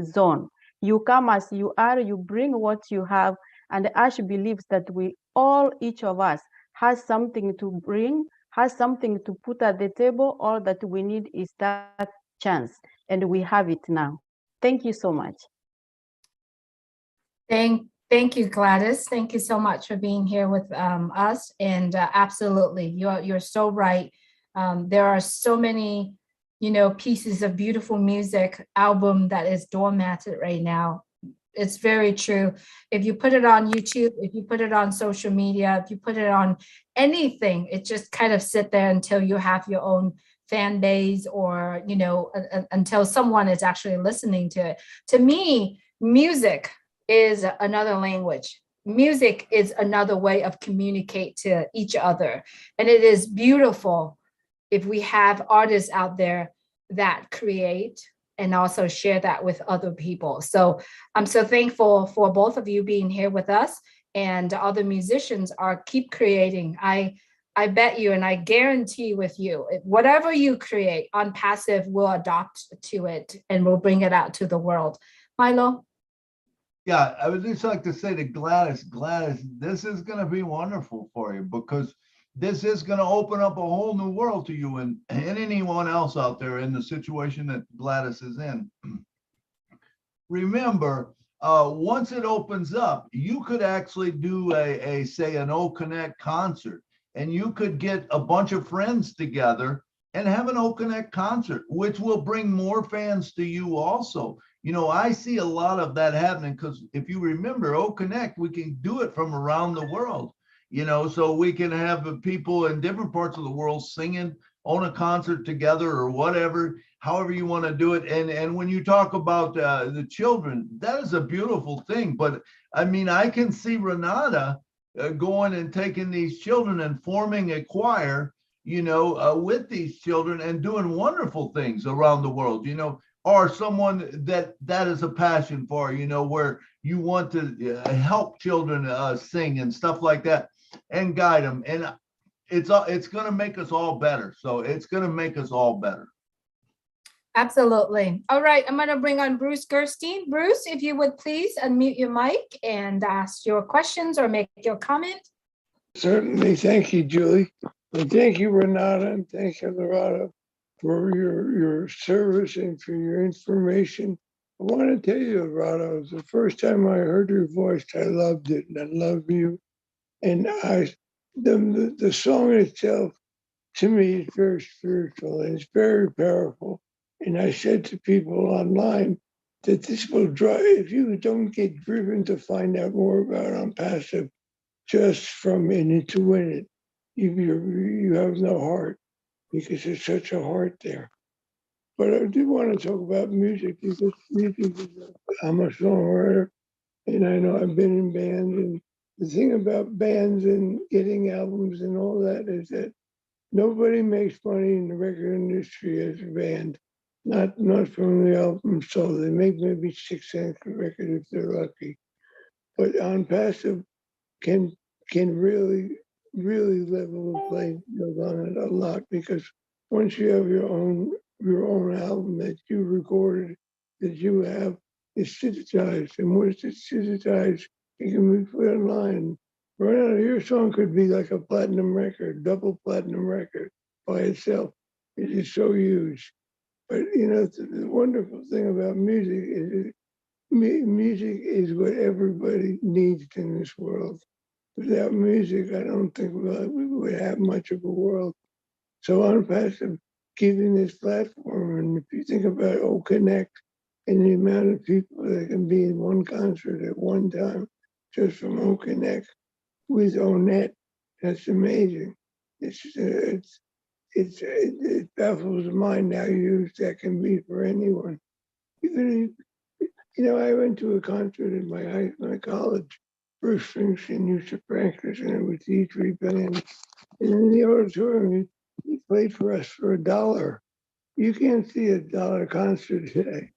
Speaker 9: zone. You come as you are, you bring what you have, and Ash believes that we all, each of us, has something to bring, has something to put at the table. All that we need is that chance, and we have it now. Thank you so much.
Speaker 1: Thank you, Gladys. Thank you so much for being here with us. And absolutely, you're so right. There are so many pieces of beautiful music album that is doormatted right now. It's very true. If you put it on YouTube, if you put it on social media, if you put it on anything, it just kind of sit there until you have your own fan base, or until someone is actually listening to it. To me, music is another language. Music is another way of communicate to each other, and it is beautiful if we have artists out there that create and also share that with other people. So I'm so thankful for both of you being here with us, and other musicians keep creating. I bet you, and I guarantee with you, whatever you create, OnPassive will adopt to it and will bring it out to the world. Milo?
Speaker 2: Yeah, I would just like to say to Gladys, this is going to be wonderful for you, because this is going to open up a whole new world to you and anyone else out there in the situation that Gladys is in. Remember, once it opens up, you could actually do say an O Connect concert, and you could get a bunch of friends together and have an O Connect concert, which will bring more fans to you also. I see a lot of that happening, because if you remember O Connect, we can do it from around the world. So we can have people in different parts of the world singing on a concert together, or whatever, however you want to do it. And when you talk about the children, that is a beautiful thing. But I mean, I can see Renata going and taking these children and forming a choir, with these children, and doing wonderful things around the world, or someone that is a passion for, where you want to help children sing and stuff like that, and guide them. And it's going to make us all better. So it's going to make us all better.
Speaker 1: Absolutely. All right, I'm going to bring on Bruce Gerstein. Bruce, if you would please unmute your mic and ask your questions or make your comment.
Speaker 10: Certainly. Thank you, Julie. And thank you, Renata, and thank you, Lerato, for your service and for your information. I want to tell you, Lerato, it was the first time I heard your voice, I loved it, and I love you. And the song itself, to me, is very spiritual and it's very powerful. And I said to people online that this will drive, if you don't get driven to find out more about OnPassive just from in it to win it, you have no heart, because there's such a heart there. But I do want to talk about music, because music is, I'm a songwriter, and I know I've been in bands, and the thing about bands and getting albums and all that is that nobody makes money in the record industry as a band, not from the album sold. They make maybe 6 cents a record if they're lucky. But OnPassive can really level the playing field on it a lot, because once you have your own album that you recorded, that you have, is digitized, and once it's digitized, it can be put online. Right now, your song could be like a platinum record, double platinum record by itself. It is so huge. But the wonderful thing about music is music is what everybody needs in this world. Without music, I don't think we would have much of a world. So OnPassive giving this platform, and if you think about O Connect and the amount of people that can be in one concert at one time, just from O Connect with ONET, that's amazing. It baffles the mind how huge that can be for anyone. Even I went to a concert in my college. Bruce Springsteen used to practice, and it was E3 bands. And in the auditorium, he played for us for $1. You can't see $1 concert today,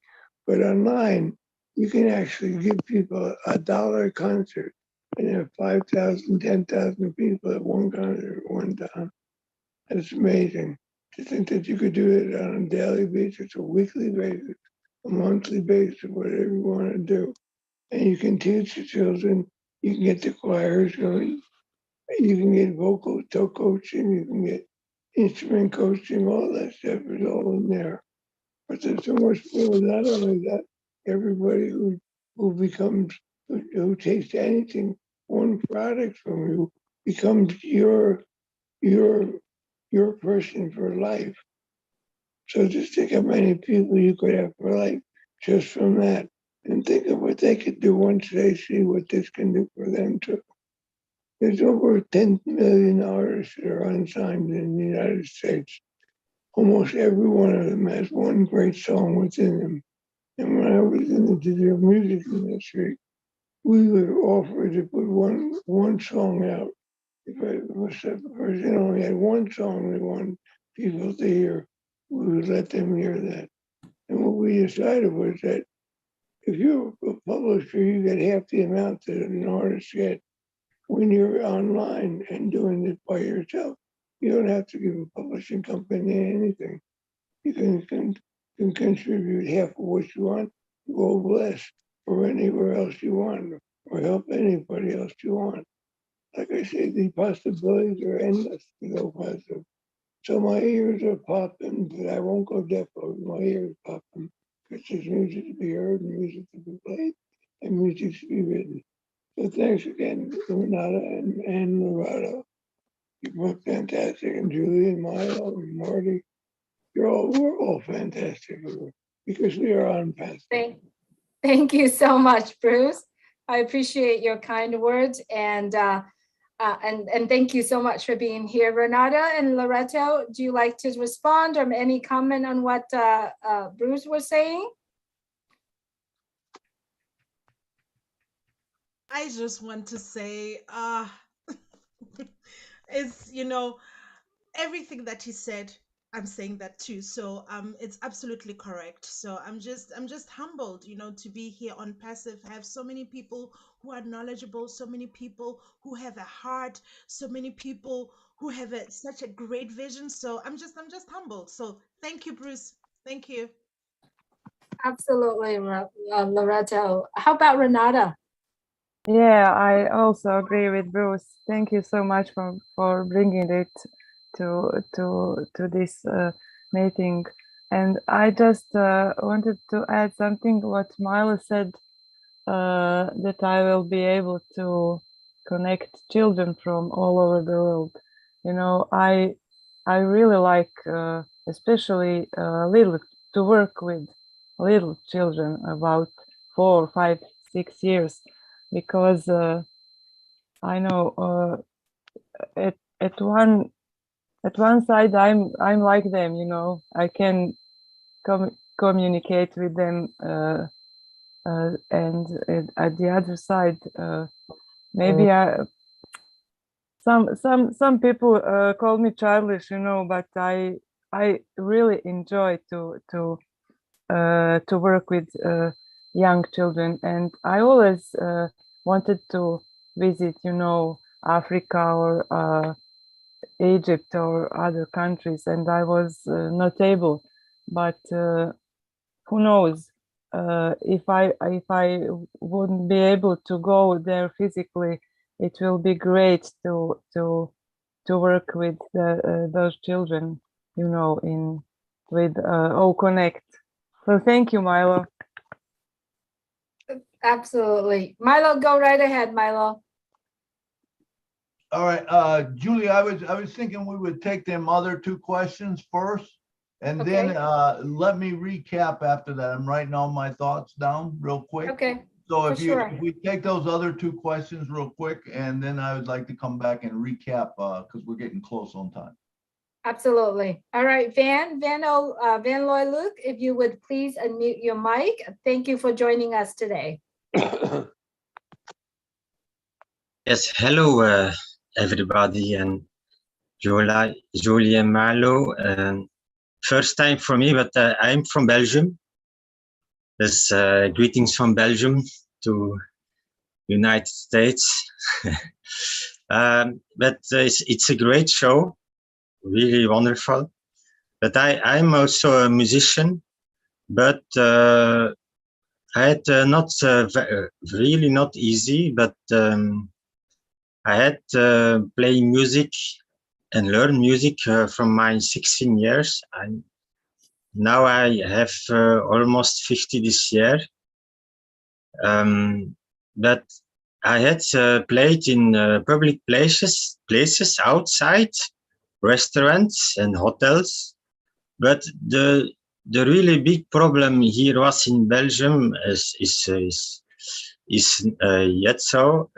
Speaker 10: but online, you can actually give people $1 concert and have 5,000, 10,000 people at one concert at one time. That's amazing. To think that you could do it on a daily basis, a weekly basis, a monthly basis, whatever you want to do. And you can teach the children, you can get the choirs going, you can get vocal coaching, you can get instrument coaching, all that stuff is all in there. But there's so much more. Not only that, everybody who takes anything, one product from you, becomes your person for life. So just think how many people you could have for life just from that. And think of what they could do once they see what this can do for them too. There's over 10 million artists that are unsigned in the United States. Almost every one of them has one great song within them. And when I was in the digital music industry, we were offered to put one song out. If a person only had one song they wanted people to hear, we would let them hear that. And what we decided was that if you're a publisher, you get half the amount that an artist gets when you're online and doing it by yourself. You don't have to give a publishing company anything. You can contribute half of what you want, go less, or anywhere else you want, or help anybody else you want. Like I say, the possibilities are endless to go positive. So my ears are popping, but I won't go deaf over my ears popping because there's music to be heard, and music to be played, and music to be written. So thanks again, Renata and Lerato. You're both fantastic, and Julie and Milo and Marty. We're all fantastic because we are on path.
Speaker 1: Thank you so much, Bruce. I appreciate your kind words, and thank you so much for being here. Renata and Loretto, do you like to respond or any comment on what Bruce was saying?
Speaker 7: I just want to say, it's, everything that he said, I'm saying that too. So it's absolutely correct. So I'm just humbled, to be here on Passive. I have so many people who are knowledgeable, so many people who have a heart, so many people who have such a great vision. So I'm just humbled. So thank you, Bruce. Thank you.
Speaker 1: Absolutely, Loretto. How about Renata?
Speaker 6: Yeah, I also agree with Bruce. Thank you so much for bringing it to this meeting. And I just wanted to add something what Milo said, that I will be able to connect children from all over the world. I really like, especially to work with little children about 4, 5, 6 years, because I know at one side I'm like them. I can communicate with them, and at the other side, maybe some people call me childish, but I really enjoy to work with young children, and I always wanted to visit, Africa or Egypt or other countries, and I was not able. But who knows? If I wouldn't be able to go there physically, it will be great to work with those children, with OConnect. So thank you, Milo.
Speaker 1: Absolutely. Milo, go right ahead, Milo.
Speaker 2: All right, Julie, I was thinking we would take them other two questions first, and then let me recap after that. I'm writing all my thoughts down real quick.
Speaker 1: Okay.
Speaker 2: So if we take those other two questions real quick, and then I would like to come back and recap because we're getting close on time.
Speaker 1: Absolutely. All right, Van Loy Luke, if you would please unmute your mic. Thank you for joining us today.
Speaker 11: Yes, hello everybody, and Julie and Marlo. First time for me, but I'm from Belgium. There's greetings from Belgium to United States. But it's a great show, really wonderful. But I'm also a musician, but I had really not easy, but I had playing music and learn music from my 16 years. Now I have almost 50 this year. But I had played in public places outside, restaurants and hotels. But the really big problem here was in Belgium is yet so.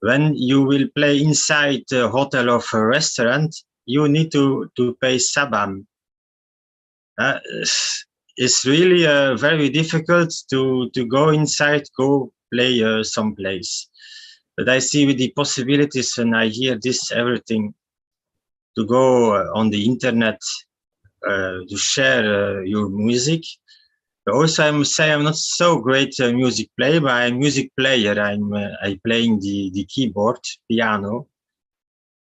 Speaker 11: When you will play inside the hotel of a restaurant, you need to pay sabam. It's really very difficult to go inside, go play someplace. But I see with the possibilities, and I hear this everything, to go on the internet to share your music. But also, I must say I'm not so great music player, but I'm music player. I playing the keyboard, piano.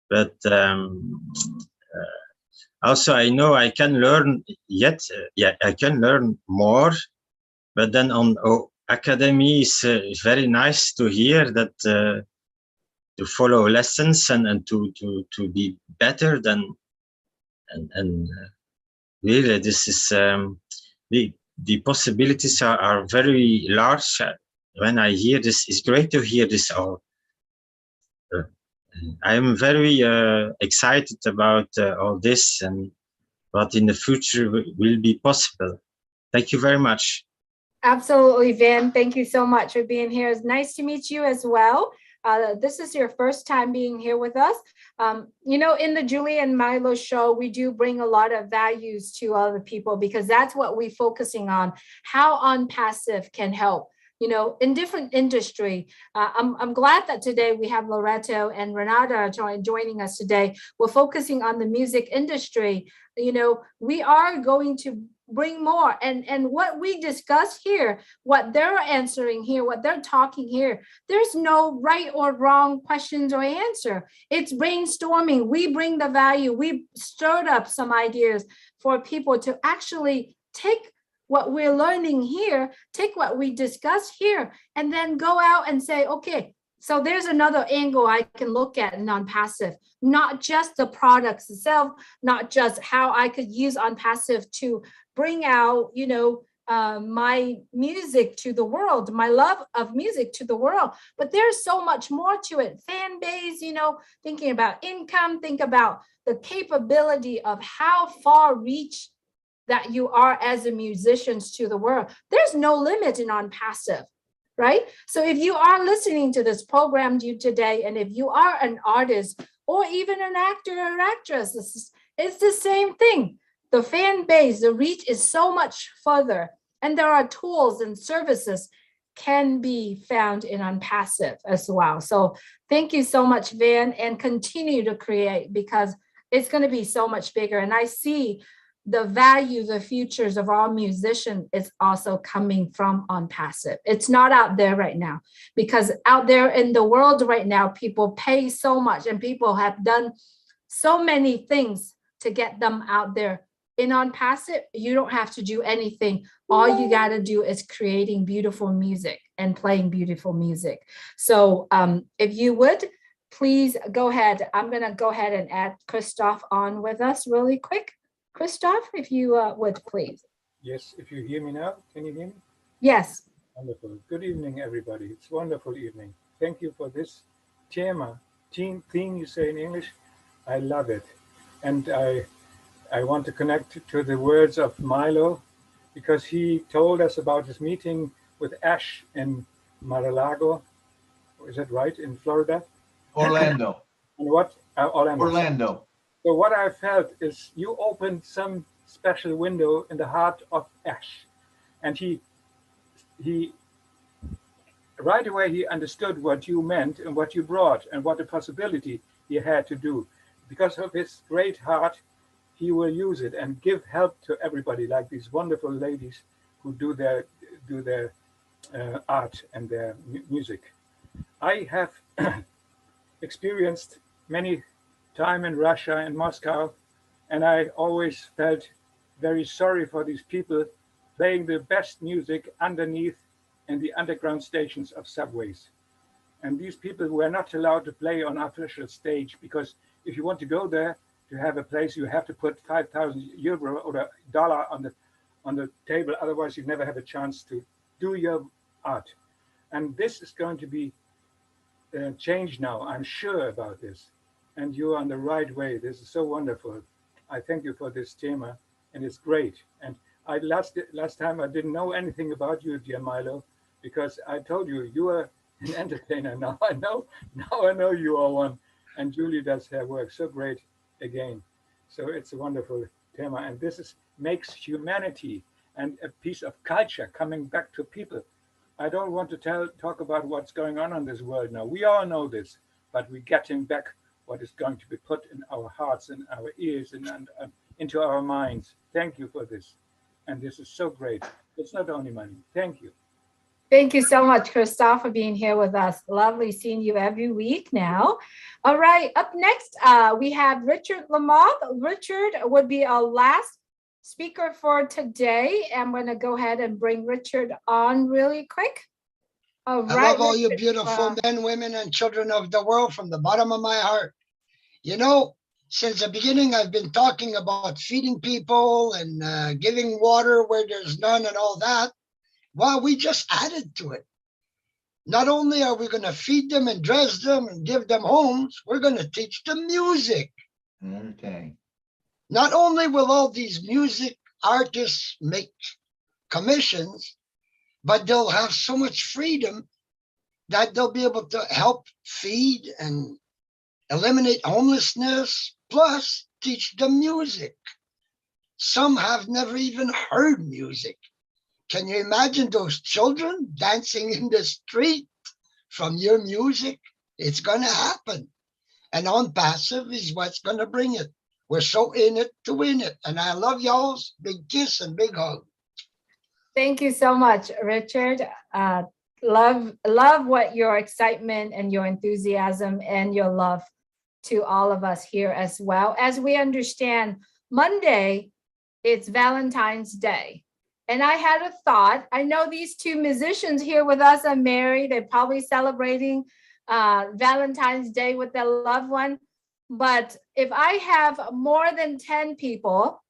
Speaker 11: But also I know I can learn yet. Yeah, I can learn more. But then on academy is very nice to hear that to follow lessons and to be better than and really this is the possibilities are very large. When I hear this, it's great to hear this all. I'm very excited about all this and what in the future will be possible. Thank you very much.
Speaker 1: Absolutely, Van. Thank you so much for being here. It's nice to meet you as well. This is your first time being here with us. You know, in the Julie and Milo show, we do bring a lot of values to other people because that's what we're focusing on, how OnPassive can help, you know, in different industry. I'm glad that today we have Loretto and Renata joining us today. We're focusing on the music industry. You know, we are going to bring more and what we discuss here, what they're answering here, what they're talking here, there's no right or wrong questions or answer. It's brainstorming. We bring the value. We stirred up some ideas for people to actually take what we're learning here, take what we discuss here, and then go out and say, okay, so there's another angle I can look at in OnPassive, not just the products itself, not just how I could use OnPassive to bring out, you know, my music to the world, my love of music to the world. But there's so much more to it. Fan base, you know, thinking about income, think about the capability of how far reach that you are as a musician to the world. There's no limit in OnPassive, right? So if you are listening to this program today, and if you are an artist or even an actor or actress, it's the same thing. The fan base, the reach is so much further, and there are tools and services can be found in OnPassive as well. So thank you so much, Van, and continue to create because it's going to be so much bigger. And I see the value, the futures of our musician is also coming from OnPassive. It's not out there right now because out there in the world right now, people pay so much and people have done so many things to get them out there. In OnPassive, you don't have to do anything. All you got to do is creating beautiful music and playing beautiful music. So if you would, please go ahead. I'm going to go ahead and add Christoph on with us really quick. Christoph, if you would, please.
Speaker 12: Yes, if you hear me now, can you hear me?
Speaker 1: Yes.
Speaker 12: Wonderful. Good evening, everybody. It's a wonderful evening. Thank you for this theme you say in English. I love it. And I want to connect to the words of Milo because he told us about his meeting with Ash in Mar-a-Lago. Is that right? In Florida?
Speaker 2: Orlando.
Speaker 12: And what?
Speaker 2: Orlando.
Speaker 12: So what I felt is you opened some special window in the heart of Ash. And he right away, he understood what you meant and what you brought and what the possibility he had to do. Because of his great heart, he will use it and give help to everybody, like these wonderful ladies who do their art and their music. I have experienced many time in Russia and Moscow, and I always felt very sorry for these people playing the best music underneath in the underground stations of subways. And these people were not allowed to play on official stage because if you want to go there to have a place, you have to put 5,000 euro or dollar on the table. Otherwise, you never have a chance to do your art. And this is going to be changed now. I'm sure about this. And you're on the right way. This is so wonderful. I thank you for this tema, and it's great. And last time I didn't know anything about you, dear Milo, because I told you you are an entertainer. Now I know you are one. And Julie does her work so great again. So it's a wonderful tema, and makes humanity and a piece of culture coming back to people. I don't want to talk about what's going on in this world now. We all know this, but we're getting back what is going to be put in our hearts and our ears and into our minds. Thank you for this. And this is so great. It's not only money. Thank you.
Speaker 1: Thank you so much, Christoph, for being here with us. Lovely seeing you every week now. All right, up next, we have Richard Lamoth. Richard would be our last speaker for today. I'm going to go ahead and bring Richard on really quick. All right,
Speaker 13: I love all you
Speaker 1: Richard,
Speaker 13: beautiful men, women, and children of the world from the bottom of my heart. You know, since the beginning, I've been talking about feeding people and giving water where there's none and all that. Well, we just added to it. Not only are we going to feed them and dress them and give them homes, we're going to teach them music.
Speaker 14: Okay.
Speaker 13: Not only will all these music artists make commissions, but they'll have so much freedom that they'll be able to help feed and eliminate homelessness, plus teach them music. Some have never even heard music. Can you imagine those children dancing in the street from your music? It's going to happen. And OnPassive is what's going to bring it. We're so in it to win it. And I love y'all's. Big kiss and big hug.
Speaker 1: Thank you so much, Richard. Love what your excitement and your enthusiasm and your love to all of us here as well. As we understand, Monday, it's Valentine's Day. And I had a thought. I know these two musicians here with us are married. They're probably celebrating Valentine's Day with their loved one. But if I have more than 10 people,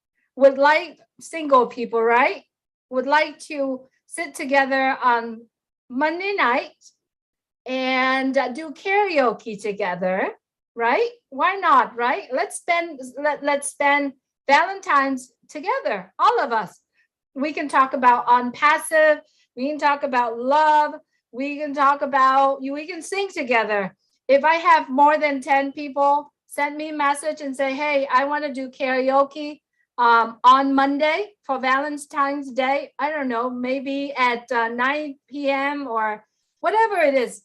Speaker 1: single people, right? Would like to sit together on Monday night and do karaoke together, right? Why not, right? Let's spend Valentine's together, all of us. We can talk about OnPassive. We can talk about love. We can sing together. If I have more than 10 people, send me a message and say, hey, I want to do karaoke on Monday for Valentine's Day. I don't know, maybe at 9 p.m. or whatever it is.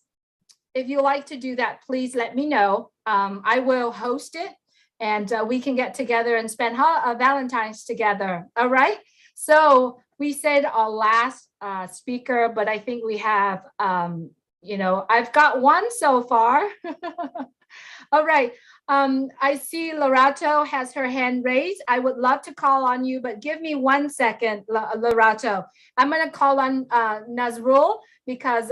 Speaker 1: If you like to do that, please let me know. I will host it and we can get together and spend Valentine's together. All right. So we said our last speaker, but I think we have, I've got one so far. All right. I see Lerato has her hand raised. I would love to call on you, but give me 1 second, Lerato. I'm going to call on Nazrul because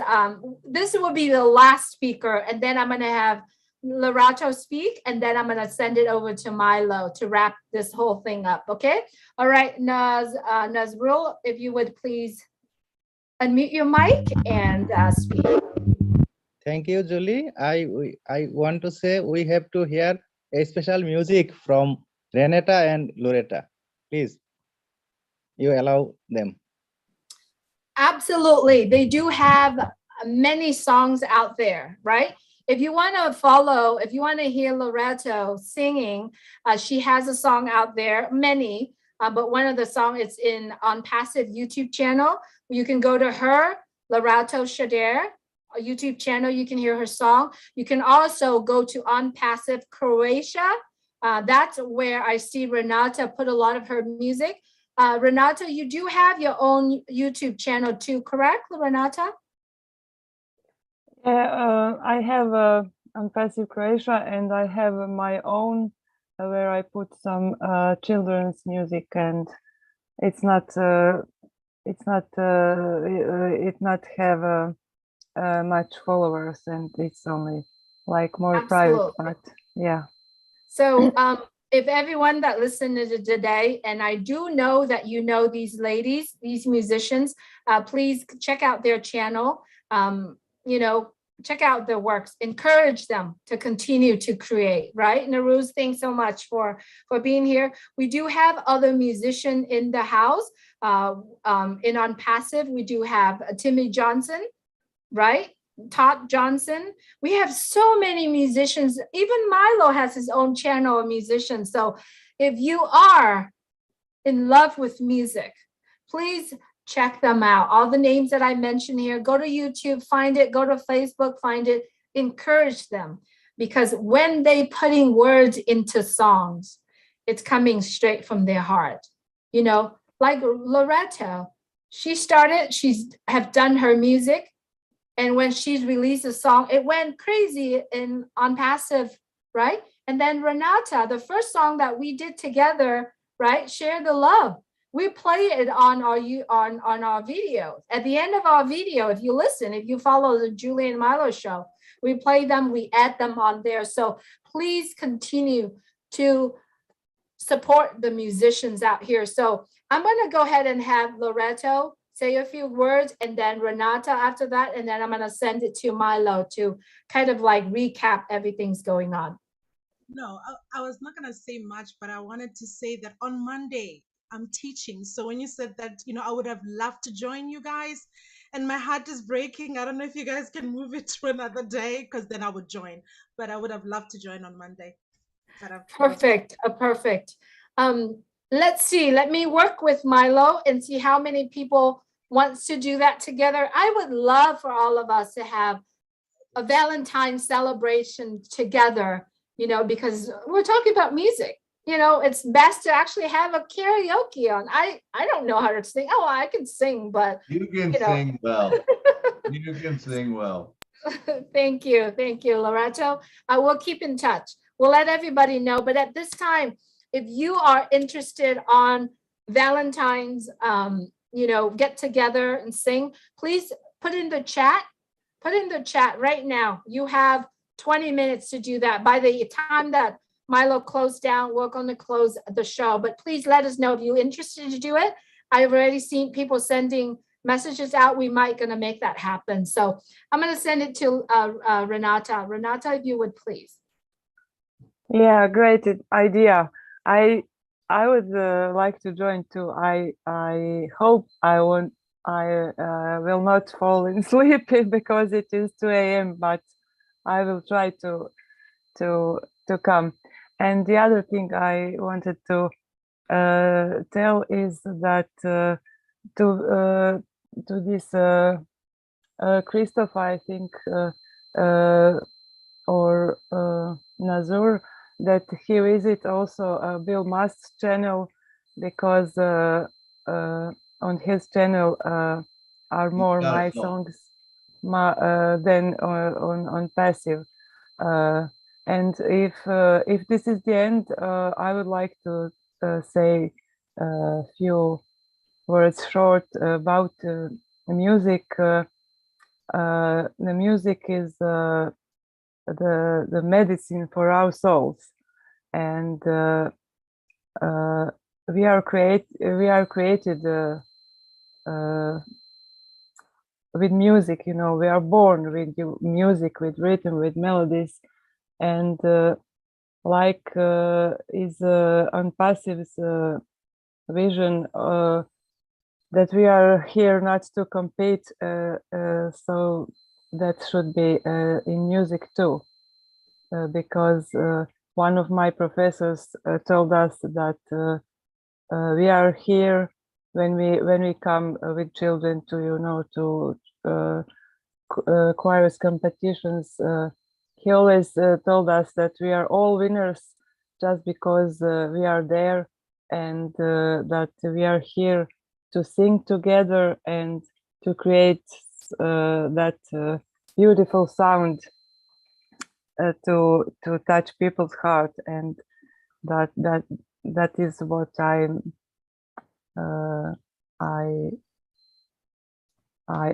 Speaker 1: this will be the last speaker, and then I'm going to have Lerato speak, and then I'm going to send it over to Milo to wrap this whole thing up. Okay. All right, Nazrul, if you would please unmute your mic and speak.
Speaker 15: Thank you, Julie. I want to say we have to hear a special music from Reneta and Loretto. Please, you allow them.
Speaker 1: Absolutely. They do have many songs out there, right? If you want to hear Loretto singing, she has a song out there, many, but one of the songs is in OnPassive YouTube channel. You can go to her, Lerato Shadare, YouTube channel. You can hear her song. You can also go to OnPassive Croatia. That's where I see Renata put a lot of her music. Renata, you do have your own YouTube channel too, correct, Renata?
Speaker 6: Yeah, I have OnPassive Croatia, and I have my own where I put some children's music, and it not have much followers, and it's only like more private, but yeah.
Speaker 1: So if everyone that listened to today, and I do know that you know these ladies, these musicians, please check out their channel. check out their works, encourage them to continue to create, right? Naruz, thanks so much for being here. We do have other musicians in the house. In OnPassive, we do have Timmy Johnson, right? Todd Johnson. We have so many musicians. Even Milo has his own channel of musicians. So if you are in love with music, please check them out. All the names that I mentioned here, go to YouTube, find it, go to Facebook, find it, encourage them. Because when they putting words into songs, it's coming straight from their heart. You know, like Loretto, she's have done her music. And when she's released a song, it went crazy in OnPassive, right? And then Renata, the first song that we did together, right? Share the Love. We play it on our video. At the end of our video, if you listen, if you follow the Julie and Milo show, we play them, we add them on there. So please continue to support the musicians out here. So I'm going to go ahead and have Loretto say a few words, and then Renata after that, and then I'm going to send it to Milo to kind of like recap everything's going on.
Speaker 7: No, I was not going to say much, but I wanted to say that on Monday, I'm teaching. So when you said that, you know, I would have loved to join you guys, and my heart is breaking. I don't know if you guys can move it to another day, because then I would join, but I would have loved to join on Monday.
Speaker 1: Perfect. Perfect. Let's see. Let me work with Milo and see how many people wants to do that together. I would love for all of us to have a Valentine's celebration together, you know, because we're talking about music. You know, it's best to actually have a karaoke on. I don't know how to sing. Oh, I can sing, but
Speaker 2: you can sing well. You can sing well.
Speaker 1: Thank you, Loretto. I will keep in touch. We'll let everybody know. But at this time, if you are interested on Valentine's, you know, get together and sing, please put in the chat. Put in the chat right now. You have 20 minutes to do that. By the time that Milo closed down, we're going to close the show. But please let us know if you're interested to do it. I've already seen people sending messages out. We might going to make that happen. So I'm going to send it to Renata. Renata, if you would please.
Speaker 6: Yeah, great idea. I would like to join too. I hope I will not fall in sleep because it is 2 a.m. But I will try to come. And the other thing I wanted to tell is that to this Christoph, I think, or Nazur, that he visit also Bill Mast's channel, because on his channel are more my songs than on Passive. And if this is the end, I would like to say a few words short about music. The music is the medicine for our souls, and we are created with music. You know, we are born with music, with rhythm, with melodies, and like is OnPassive's vision, that we are here not to compete, so that should be in music too, because one of my professors told us that we are here when we come with children to, you know, to chorus competitions. He always told us that we are all winners just because we are there, and that we are here to sing together and to create that beautiful sound to touch people's heart, and that is what I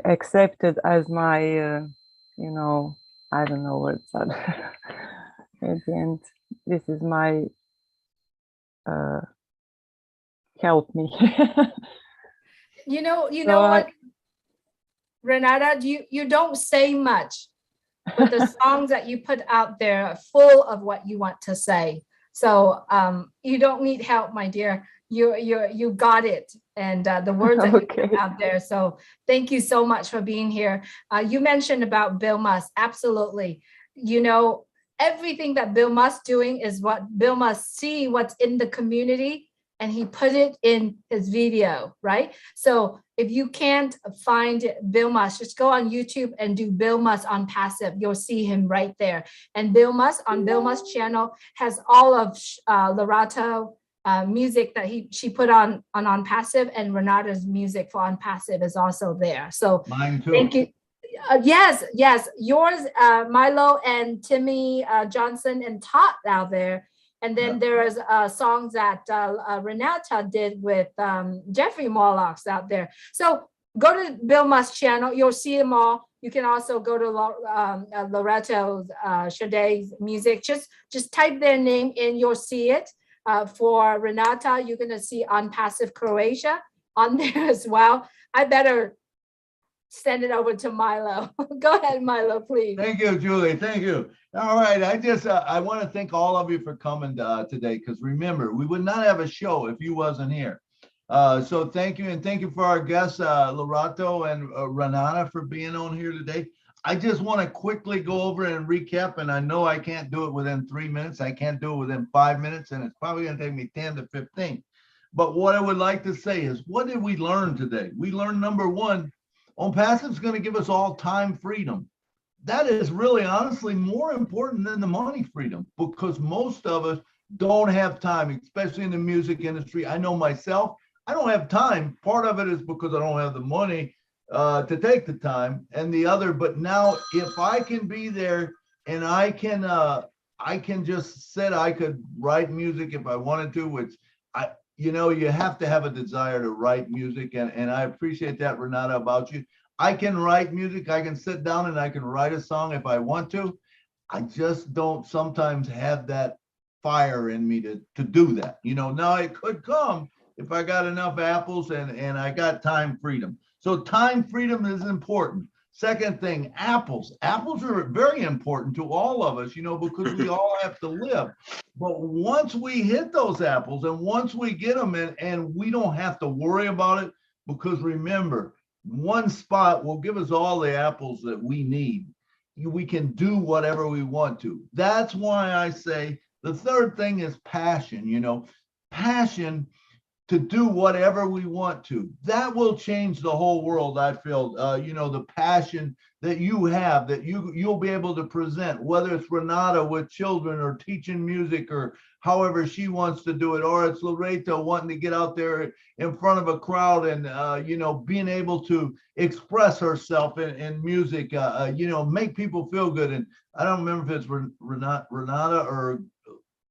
Speaker 6: accepted as my you know, I don't know what's that. At the end, this is my help me.
Speaker 1: You know what, Renata, you don't say much, but the songs that you put out there are full of what you want to say. So you don't need help, my dear. You got it, and the words that you put out there. So thank you so much for being here. You mentioned about Bill Musk. Absolutely. You know, everything that Bill Musk doing is what Bill Musk see what's in the community, and he put it in his video, right? So if you can't find Bill Musk, just go on YouTube and do Bill Musk OnPassive. You'll see him right there. And Bill Musk on Bill Musk's channel has all of Lerato music that she put on OnPassive, and Renata's music for OnPassive is also there. So
Speaker 2: mine too.
Speaker 1: thank you. Yes, yours, Milo and Timmy Johnson and Todd out there. And then there is songs that Renata did with Jeffrey Morlocks out there. So go to Bill Musk's channel, you'll see them all. You can also go to Loretto's, Shadare's music. Just type their name in, you'll see it. For Renata, you're gonna see OnPassive Croatia on there as well. I better send it over to Milo. Go ahead, Milo, please.
Speaker 2: Thank you, Julie. Thank you. All right. I want to thank all of you for coming today, because remember, we would not have a show if you wasn't here. So thank you. And thank you for our guests, Lerato and Renata, for being on here today. I just want to quickly go over and recap, and I know I can't do it within 3 minutes. I can't do it within 5 minutes, and it's probably going to take me 10 to 15. But what I would like to say is, what did we learn today? We learned, number one, OnPassive is going to give us all time freedom. That is really, honestly, more important than the money freedom, because most of us don't have time, especially in the music industry. I know myself, I don't have time. Part of it is because I don't have the money to take the time, and the other, but now if I can be there and I can just sit, I could write music if I wanted to, which you have to have a desire to write music, and I appreciate that, Renata, about you. I can write music, I can sit down and I can write a song if I want to. I just don't sometimes have that fire in me to do that. Now it could come if I got enough apples and I got time freedom. So time freedom is important. Second thing, apples. Apples are very important to all of us, because we all have to live. But once we hit those apples and once we get them in, and we don't have to worry about it, because remember, one spot will give us all the apples that we need. We can do whatever we want to. That's why I say the third thing is passion, passion to do whatever we want to. That will change the whole world, I feel. The passion that you have, that you'll be able to present, whether it's Renata with children or teaching music or however she wants to do it, or it's Loretto wanting to get out there in front of a crowd and, being able to express herself in music, make people feel good. And I don't remember if it's Renata or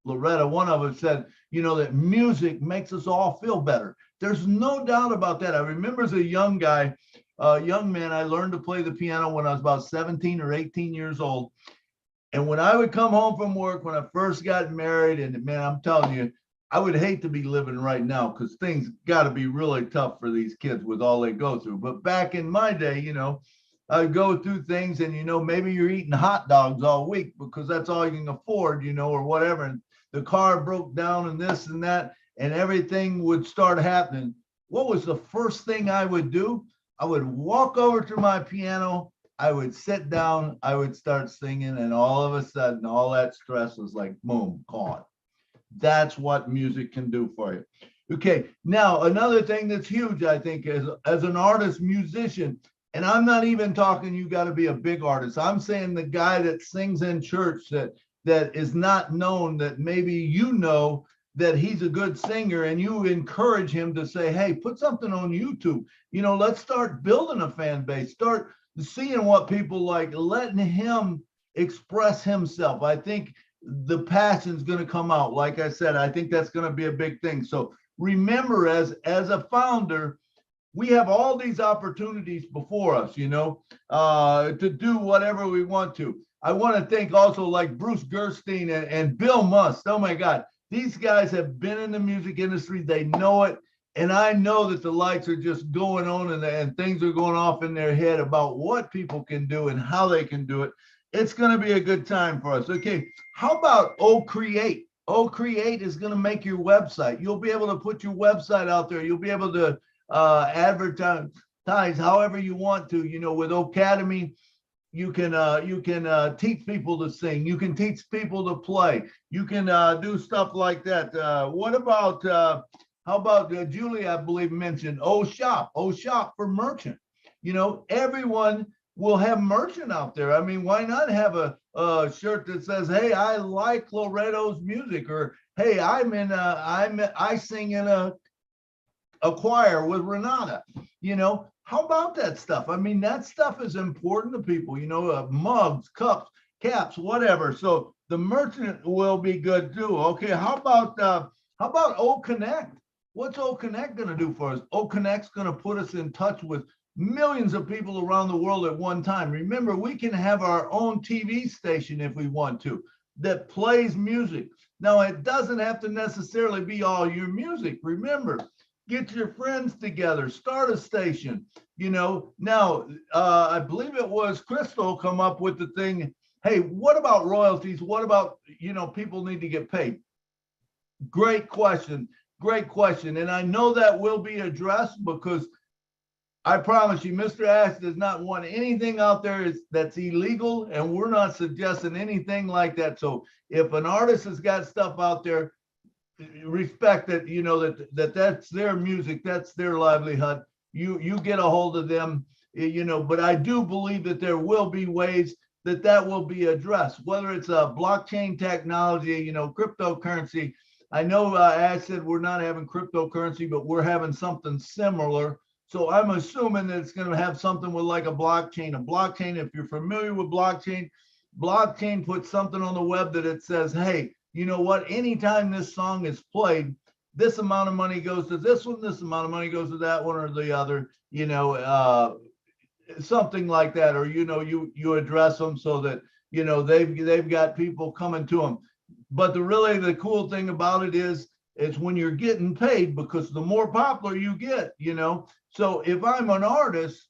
Speaker 2: Loretta, one of us said, that music makes us all feel better. There's no doubt about that. I remember as a young man, I learned to play the piano when I was about 17 or 18 years old. And when I would come home from work, when I first got married, and man, I'm telling you, I would hate to be living right now, because things got to be really tough for these kids with all they go through. But back in my day, I'd go through things, and, maybe you're eating hot dogs all week because that's all you can afford, or whatever. And the car broke down and this and that, and everything would start happening. What was the first thing I would do? I would walk over to my piano, I would sit down, I would start singing, and all of a sudden, all that stress was like, boom, gone. That's what music can do for you. Okay, now another thing that's huge, I think, is as an artist, musician, and I'm not even talking you got to be a big artist. I'm saying the guy that sings in church that is not known, that maybe that he's a good singer, and you encourage him to say, hey, put something on YouTube. Let's start building a fan base, start seeing what people like, letting him express himself. I think the passion's going to come out. Like I said, I think that's going to be a big thing. So remember, as a founder, we have all these opportunities before us, to do whatever we want to. I want to thank also like Bruce Gerstein and Bill Musk. Oh my God, these guys have been in the music industry. They know it. And I know that the lights are just going on and things are going off in their head about what people can do and how they can do it. It's going to be a good time for us. Okay, how about OCreate? OCreate is going to make your website. You'll be able to put your website out there. You'll be able to advertise however you want to. You know, with Academy, you can teach people to sing. You can teach people to play. You can do stuff like that. What about how about Julie? I believe mentioned Shop for merchant. You know, everyone will have merchant out there. I mean, why not have a shirt that says, "Hey, I like Loretto's music," or "Hey, I sing in a choir with Renata." You know, how about that stuff? I mean, that stuff is important to people. You know, mugs, cups, caps, whatever. So the merchant will be good too. Okay, how about OConnect? What's OConnect going to do for us? OConnect's going to put us in touch with millions of people around the world at one time. Remember, we can have our own TV station if we want to that plays music. Now, it doesn't have to necessarily be all your music. Remember, get your friends together, start a station. You know, now, I believe it was Crystal come up with the thing. Hey, what about royalties? What about, you know, people need to get paid? Great question. Great question. And I know that will be addressed because I promise you, Mr. Ash does not want anything out there that's illegal, and we're not suggesting anything like that. So if an artist has got stuff out there, respect that, you know, that's their music, that's their livelihood. You get a hold of them, you know, but I do believe that there will be ways that will be addressed, whether it's a blockchain technology, you know, cryptocurrency. I know Ash said we're not having cryptocurrency, but we're having something similar. So I'm assuming that it's going to have something with like a blockchain. A blockchain, if you're familiar with blockchain puts something on the web that it says, hey, you know what, anytime this song is played, this amount of money goes to this one, this amount of money goes to that one or the other, you know, something like that. Or, you know, you address them so that, you know, they've got people coming to them. But the cool thing about it is when you're getting paid, because the more popular you get, you know. So if I'm an artist,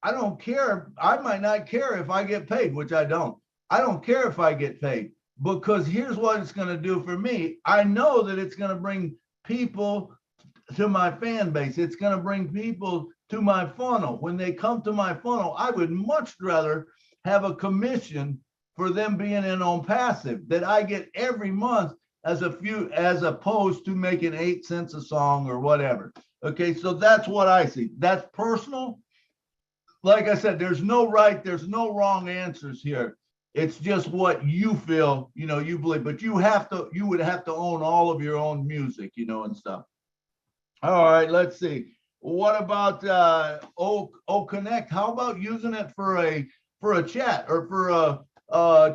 Speaker 2: I don't care. I might not care if I get paid, which I don't. I don't care if I get paid, because here's what it's going to do for me. I know that it's going to bring people to my fan base. It's going to bring people to my funnel. When they come to my funnel, I would much rather have a commission for them being in OnPassive that I get every month as opposed to making 8 cents a song or whatever. Okay, so that's what I see. That's personal. Like I said, there's no right, there's no wrong answers here. It's just what you feel, you know, you believe, but you would have to own all of your own music, you know, and stuff. All right, let's see. What about OConnect? How about using it for a chat or for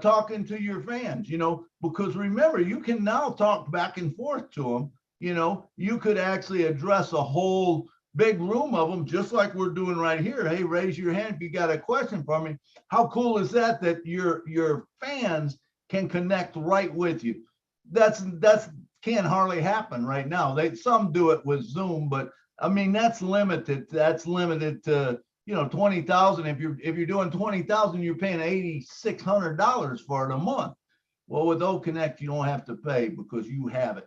Speaker 2: talking to your fans, you know, because remember, you can now talk back and forth to them. You know, you could actually address a whole big room of them, just like we're doing right here. Hey, raise your hand if you got a question for me. How cool is that your fans can connect right with you? That's can't hardly happen right now. Some do it with Zoom, but I mean, that's limited. That's limited to, you know, 20,000. If you're doing 20,000, you're paying $8,600 for it a month. Well, with OConnect, you don't have to pay because you have it.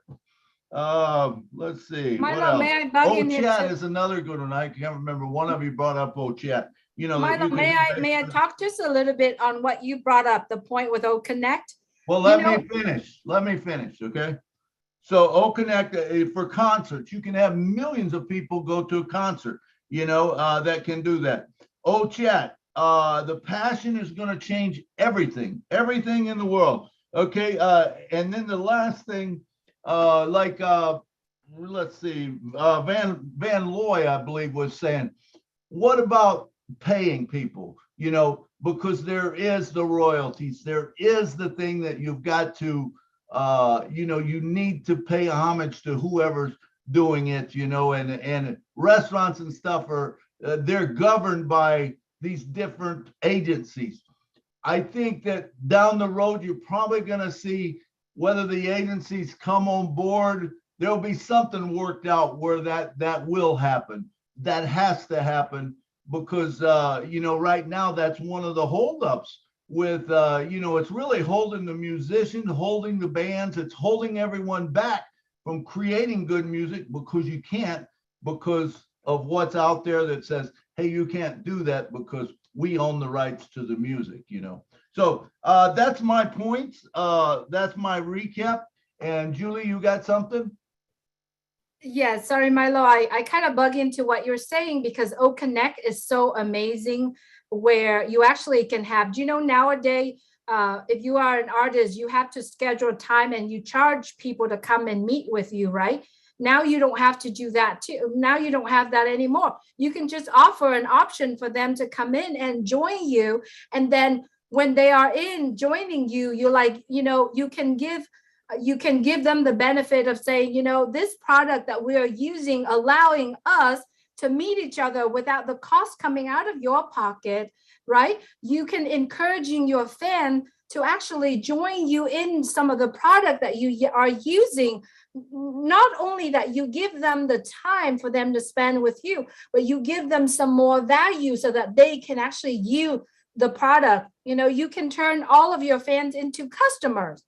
Speaker 2: Let's see.
Speaker 1: Milo, may I bug in here?
Speaker 2: OChat is another good one. I can't remember. One of you brought up OChat. You know,
Speaker 1: Milo, may I talk just a little bit on what you brought up, the point with OConnect?
Speaker 2: Well, let me finish. Let me finish, okay? So OConnect for concerts, you can have millions of people go to a concert, you know, that can do that. OChat, the passion is going to change everything in the world. Okay, and then the last thing, let's see, Van Looy, I believe, was saying, what about paying people? You know, because there is the royalties, there is the thing that you've got to, you know, you need to pay homage to whoever's doing it, you know, and restaurants and stuff are, they're governed by these different agencies. I think that down the road, you're probably going to see whether the agencies come on board there'll be something worked out where that will happen. That has to happen because, right now that's one of the holdups with, it's really holding the musicians, holding the bands. It's holding everyone back from creating good music because you can't, because of what's out there that says, hey, you can't do that because we own the rights to the music, So that's my points. That's my recap. And Julie, you got something?
Speaker 1: Yeah, sorry, Milo. I kind of bug into what you're saying because O Connect is so amazing where you actually can have, nowadays, if you are an artist, you have to schedule time and you charge people to come and meet with you, right? Now you don't have to do that too. Now you don't have that anymore. You can just offer an option for them to come in and join you. And then when they are in joining you, you're like, you can give them the benefit of saying, this product that we are using, allowing us to meet each other without the cost coming out of your pocket, right? You can encouraging your fan to actually join you in some of the product that you are using. Not only that you give them the time for them to spend with you, but you give them some more value so that they can actually use the product. You can turn all of your fans into customers,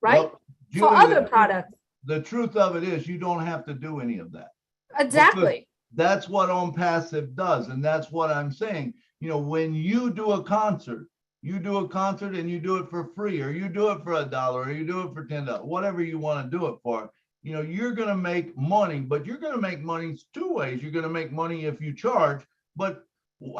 Speaker 1: right?
Speaker 2: Well, Julie,
Speaker 1: for other products.
Speaker 2: The truth of it is you don't have to do any of that.
Speaker 1: Exactly.
Speaker 2: That's what OnPassive does. And that's what I'm saying. When you do a concert and you do it for free, or you do it for $1, or you do it for $10, whatever you want to do it for, you're going to make money, but you're going to make money two ways. You're going to make money if you charge, but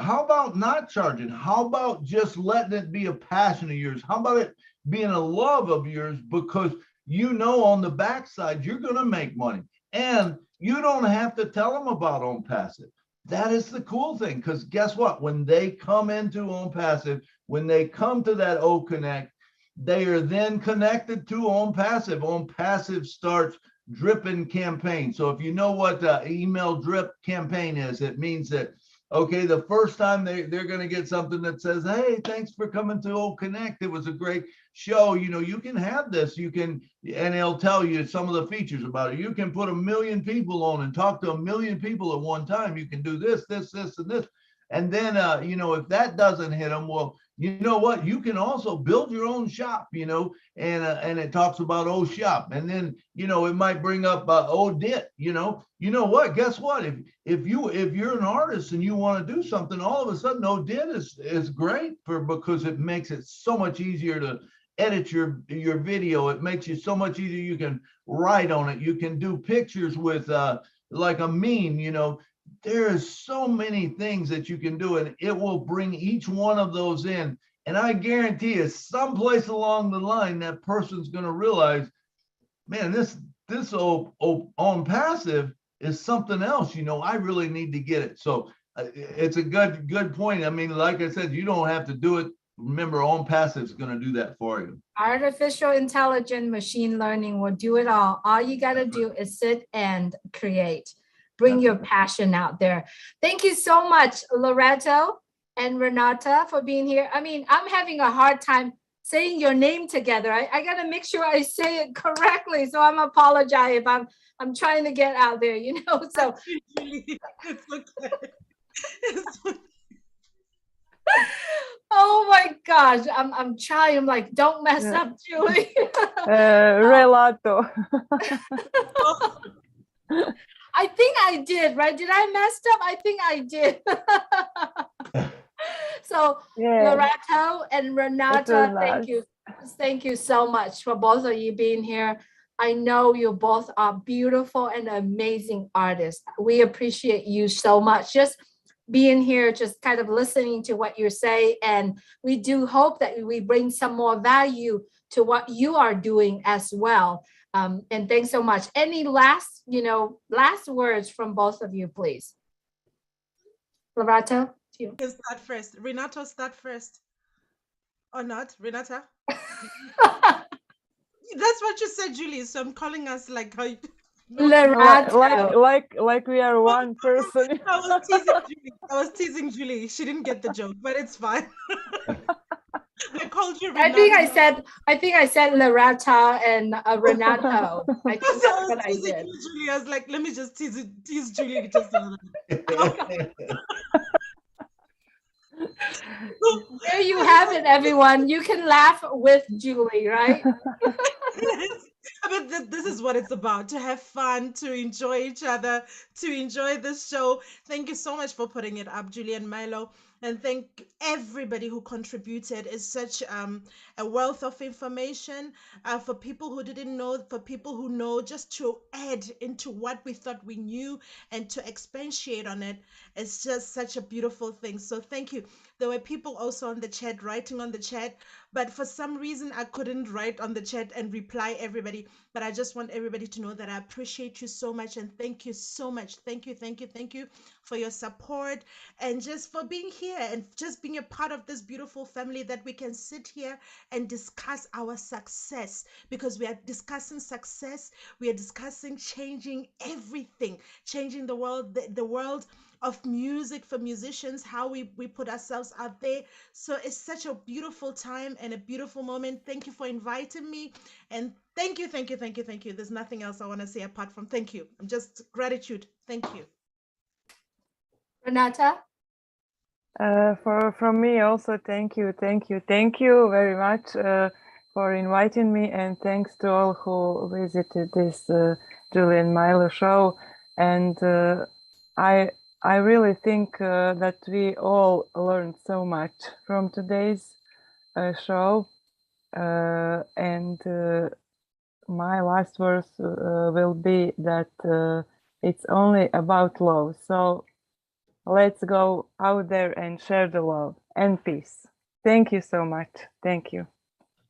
Speaker 2: how about not charging? How about just letting it be a passion of yours? How about it being a love of yours? Because on the backside, you're going to make money and you don't have to tell them about OnPassive. That is the cool thing, because guess what? When they come into OnPassive, when they come to that O Connect, they are then connected to OnPassive. OnPassive starts dripping campaign. So if you know what the email drip campaign is, it means that, okay, the first time they're going to get something that says, hey, thanks for coming to O Connect. It was a great show. You can have this. And it'll tell you some of the features about it. You can put 1 million people on and talk to 1 million people at one time. You can do this, and this. And then, if that doesn't hit them, well, you know what? You can also build your own shop, and it talks about O Shop. And then, it might bring up ODIT, you know what? Guess what? If you're an artist and you want to do something, all of a sudden ODIT is great because it makes it so much easier to edit your video. It makes you so much easier. You can write on it. You can do pictures with like a meme, There is so many things that you can do, and it will bring each one of those in. And I guarantee you, someplace along the line, that person's going to realize, man, this OnPassive is something else. I really need to get it. So it's a good point. I mean, like I said, you don't have to do it. Remember, OnPassive is going to do that for you.
Speaker 1: Artificial intelligence, machine learning will do it all. All you got to do is sit and create. Bring your passion out there. Thank you so much, Loretto and Renata, for being here. I mean, I'm having a hard time saying your name together. I got to make sure I say it correctly. So I'm apologize if I'm trying to get out there, So
Speaker 7: it's okay. It's okay.
Speaker 1: Oh my gosh, I'm trying. I'm like, don't mess up, Julie.
Speaker 6: Relato.
Speaker 1: I think I did, right? Did I mess up? I think I did. So Lerato and Renata, thank you so much for both of you being here. I know you both are beautiful and amazing artists. We appreciate you so much. Just being here, just kind of listening to what you say. And we do hope that we bring some more value to what you are doing as well. And thanks so much. Any last words from both of you, please? Lerato, you.
Speaker 7: You start first. Renato, start first. Or not, Renata? That's what you said, Julie. So I'm calling us like
Speaker 6: like we are one person.
Speaker 7: I was teasing Julie. She didn't get the joke, but it's fine. I call called you
Speaker 1: I think I said Lerato and Renato. I think
Speaker 7: So I
Speaker 1: that's
Speaker 7: was
Speaker 1: what I
Speaker 7: teasing
Speaker 1: did.
Speaker 7: you, Julie. I was like, let me just tease Julie just a little bit.
Speaker 1: There you have it, everyone. You can laugh with Julie, right?
Speaker 7: But this is what it's about, to have fun, to enjoy each other, to enjoy this show. Thank you so much for putting it up, Julie and Milo. And thank everybody who contributed. It's such a wealth of information for people who didn't know, for people who know, just to add into what we thought we knew and to expatiate on it. It's just such a beautiful thing. So thank you. There were people also on the chat, writing on the chat, but for some reason I couldn't write on the chat and reply everybody. But I just want everybody to know that I appreciate you so much and thank you so much. Thank you, thank you, thank you for your support and just for being here and just being a part of this beautiful family, that we can sit here and discuss our success, because we are discussing success. We are discussing changing everything, changing the world, the world of music for musicians, how we put ourselves out there. So it's such a beautiful time and a beautiful moment. Thank you for inviting me. And thank you, thank you, thank you, thank you. There's nothing else I want to say apart from thank you. I'm just gratitude. Thank you.
Speaker 1: Renata?
Speaker 6: From me also, thank you very much for inviting me, and thanks to all who visited this Julie and Milo show. And I really think that we all learned so much from today's show. And my last words will be that it's only about love. So let's go out there and share the love and peace. Thank you so much. Thank you.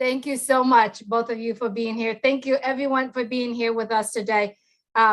Speaker 1: Thank you so much, both of you, for being here. Thank you, everyone, for being here with us today.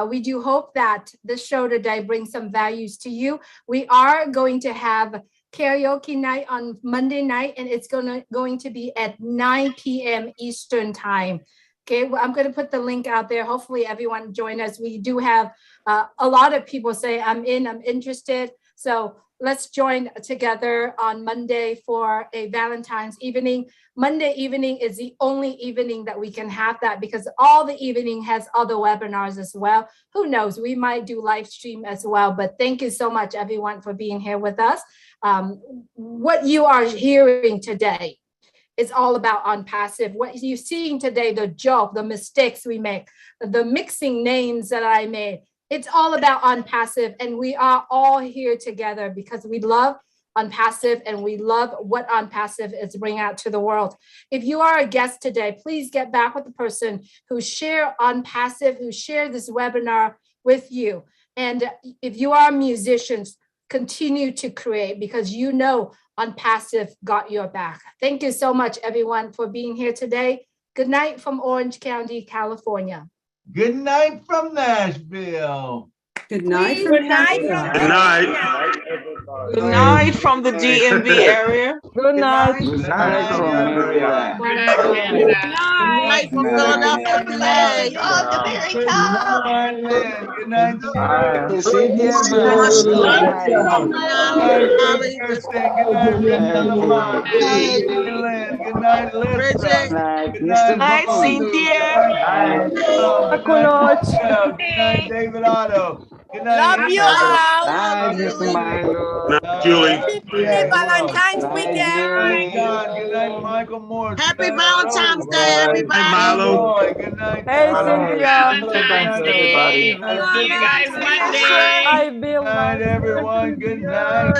Speaker 1: We do hope that this show today brings some values to you. We are going to have karaoke night on Monday night, and it's going to be at 9 p.m. Eastern time. Okay, well, I'm going to put the link out there. Hopefully everyone join us. We do have a lot of people say, I'm interested. So let's join together on Monday for a Valentine's evening. Monday evening is the only evening that we can have that, because all the evening has other webinars as well. Who knows, we might do live stream as well. But thank you so much, everyone, for being here with us. What you are hearing today, it's all about OnPassive. What you're seeing today, the joke, the mistakes we make, the mixing names that I made, it's all about OnPassive. And we are all here together because we love OnPassive and we love what OnPassive is bringing out to the world. If you are a guest today, please get back with the person who shared OnPassive, who shared this webinar with you. And if you are musicians, continue to create, because you know OnPassive got your back. Thank you so much, everyone, for being here today. Good night from Orange County, California.
Speaker 2: Good night from Nashville.
Speaker 14: Good night.
Speaker 1: Good night from
Speaker 11: Good night.
Speaker 14: Good night from the DMV area.
Speaker 6: Good night.
Speaker 8: Good night from Maryland.
Speaker 7: Good night from Philadelphia, PA.
Speaker 2: Oh, the very top. Good night,
Speaker 8: Hi, Cynthia.
Speaker 2: Good night, Lisa. Good night,
Speaker 14: Cynthia.
Speaker 2: Good night, David Otto. Good night.
Speaker 16: Love you all.
Speaker 8: Night, Mr. Milo.
Speaker 11: Julie.
Speaker 16: Happy Valentine's weekend.
Speaker 2: Good night, Michael Moore.
Speaker 5: Happy Valentine's Day, everybody.
Speaker 11: Hey, Milo.
Speaker 2: Good night.
Speaker 6: Hey, Cynthia.
Speaker 8: Thanks, everybody.
Speaker 16: See you guys Monday.
Speaker 6: Hi, Bill.
Speaker 2: Good night, everyone. Good night.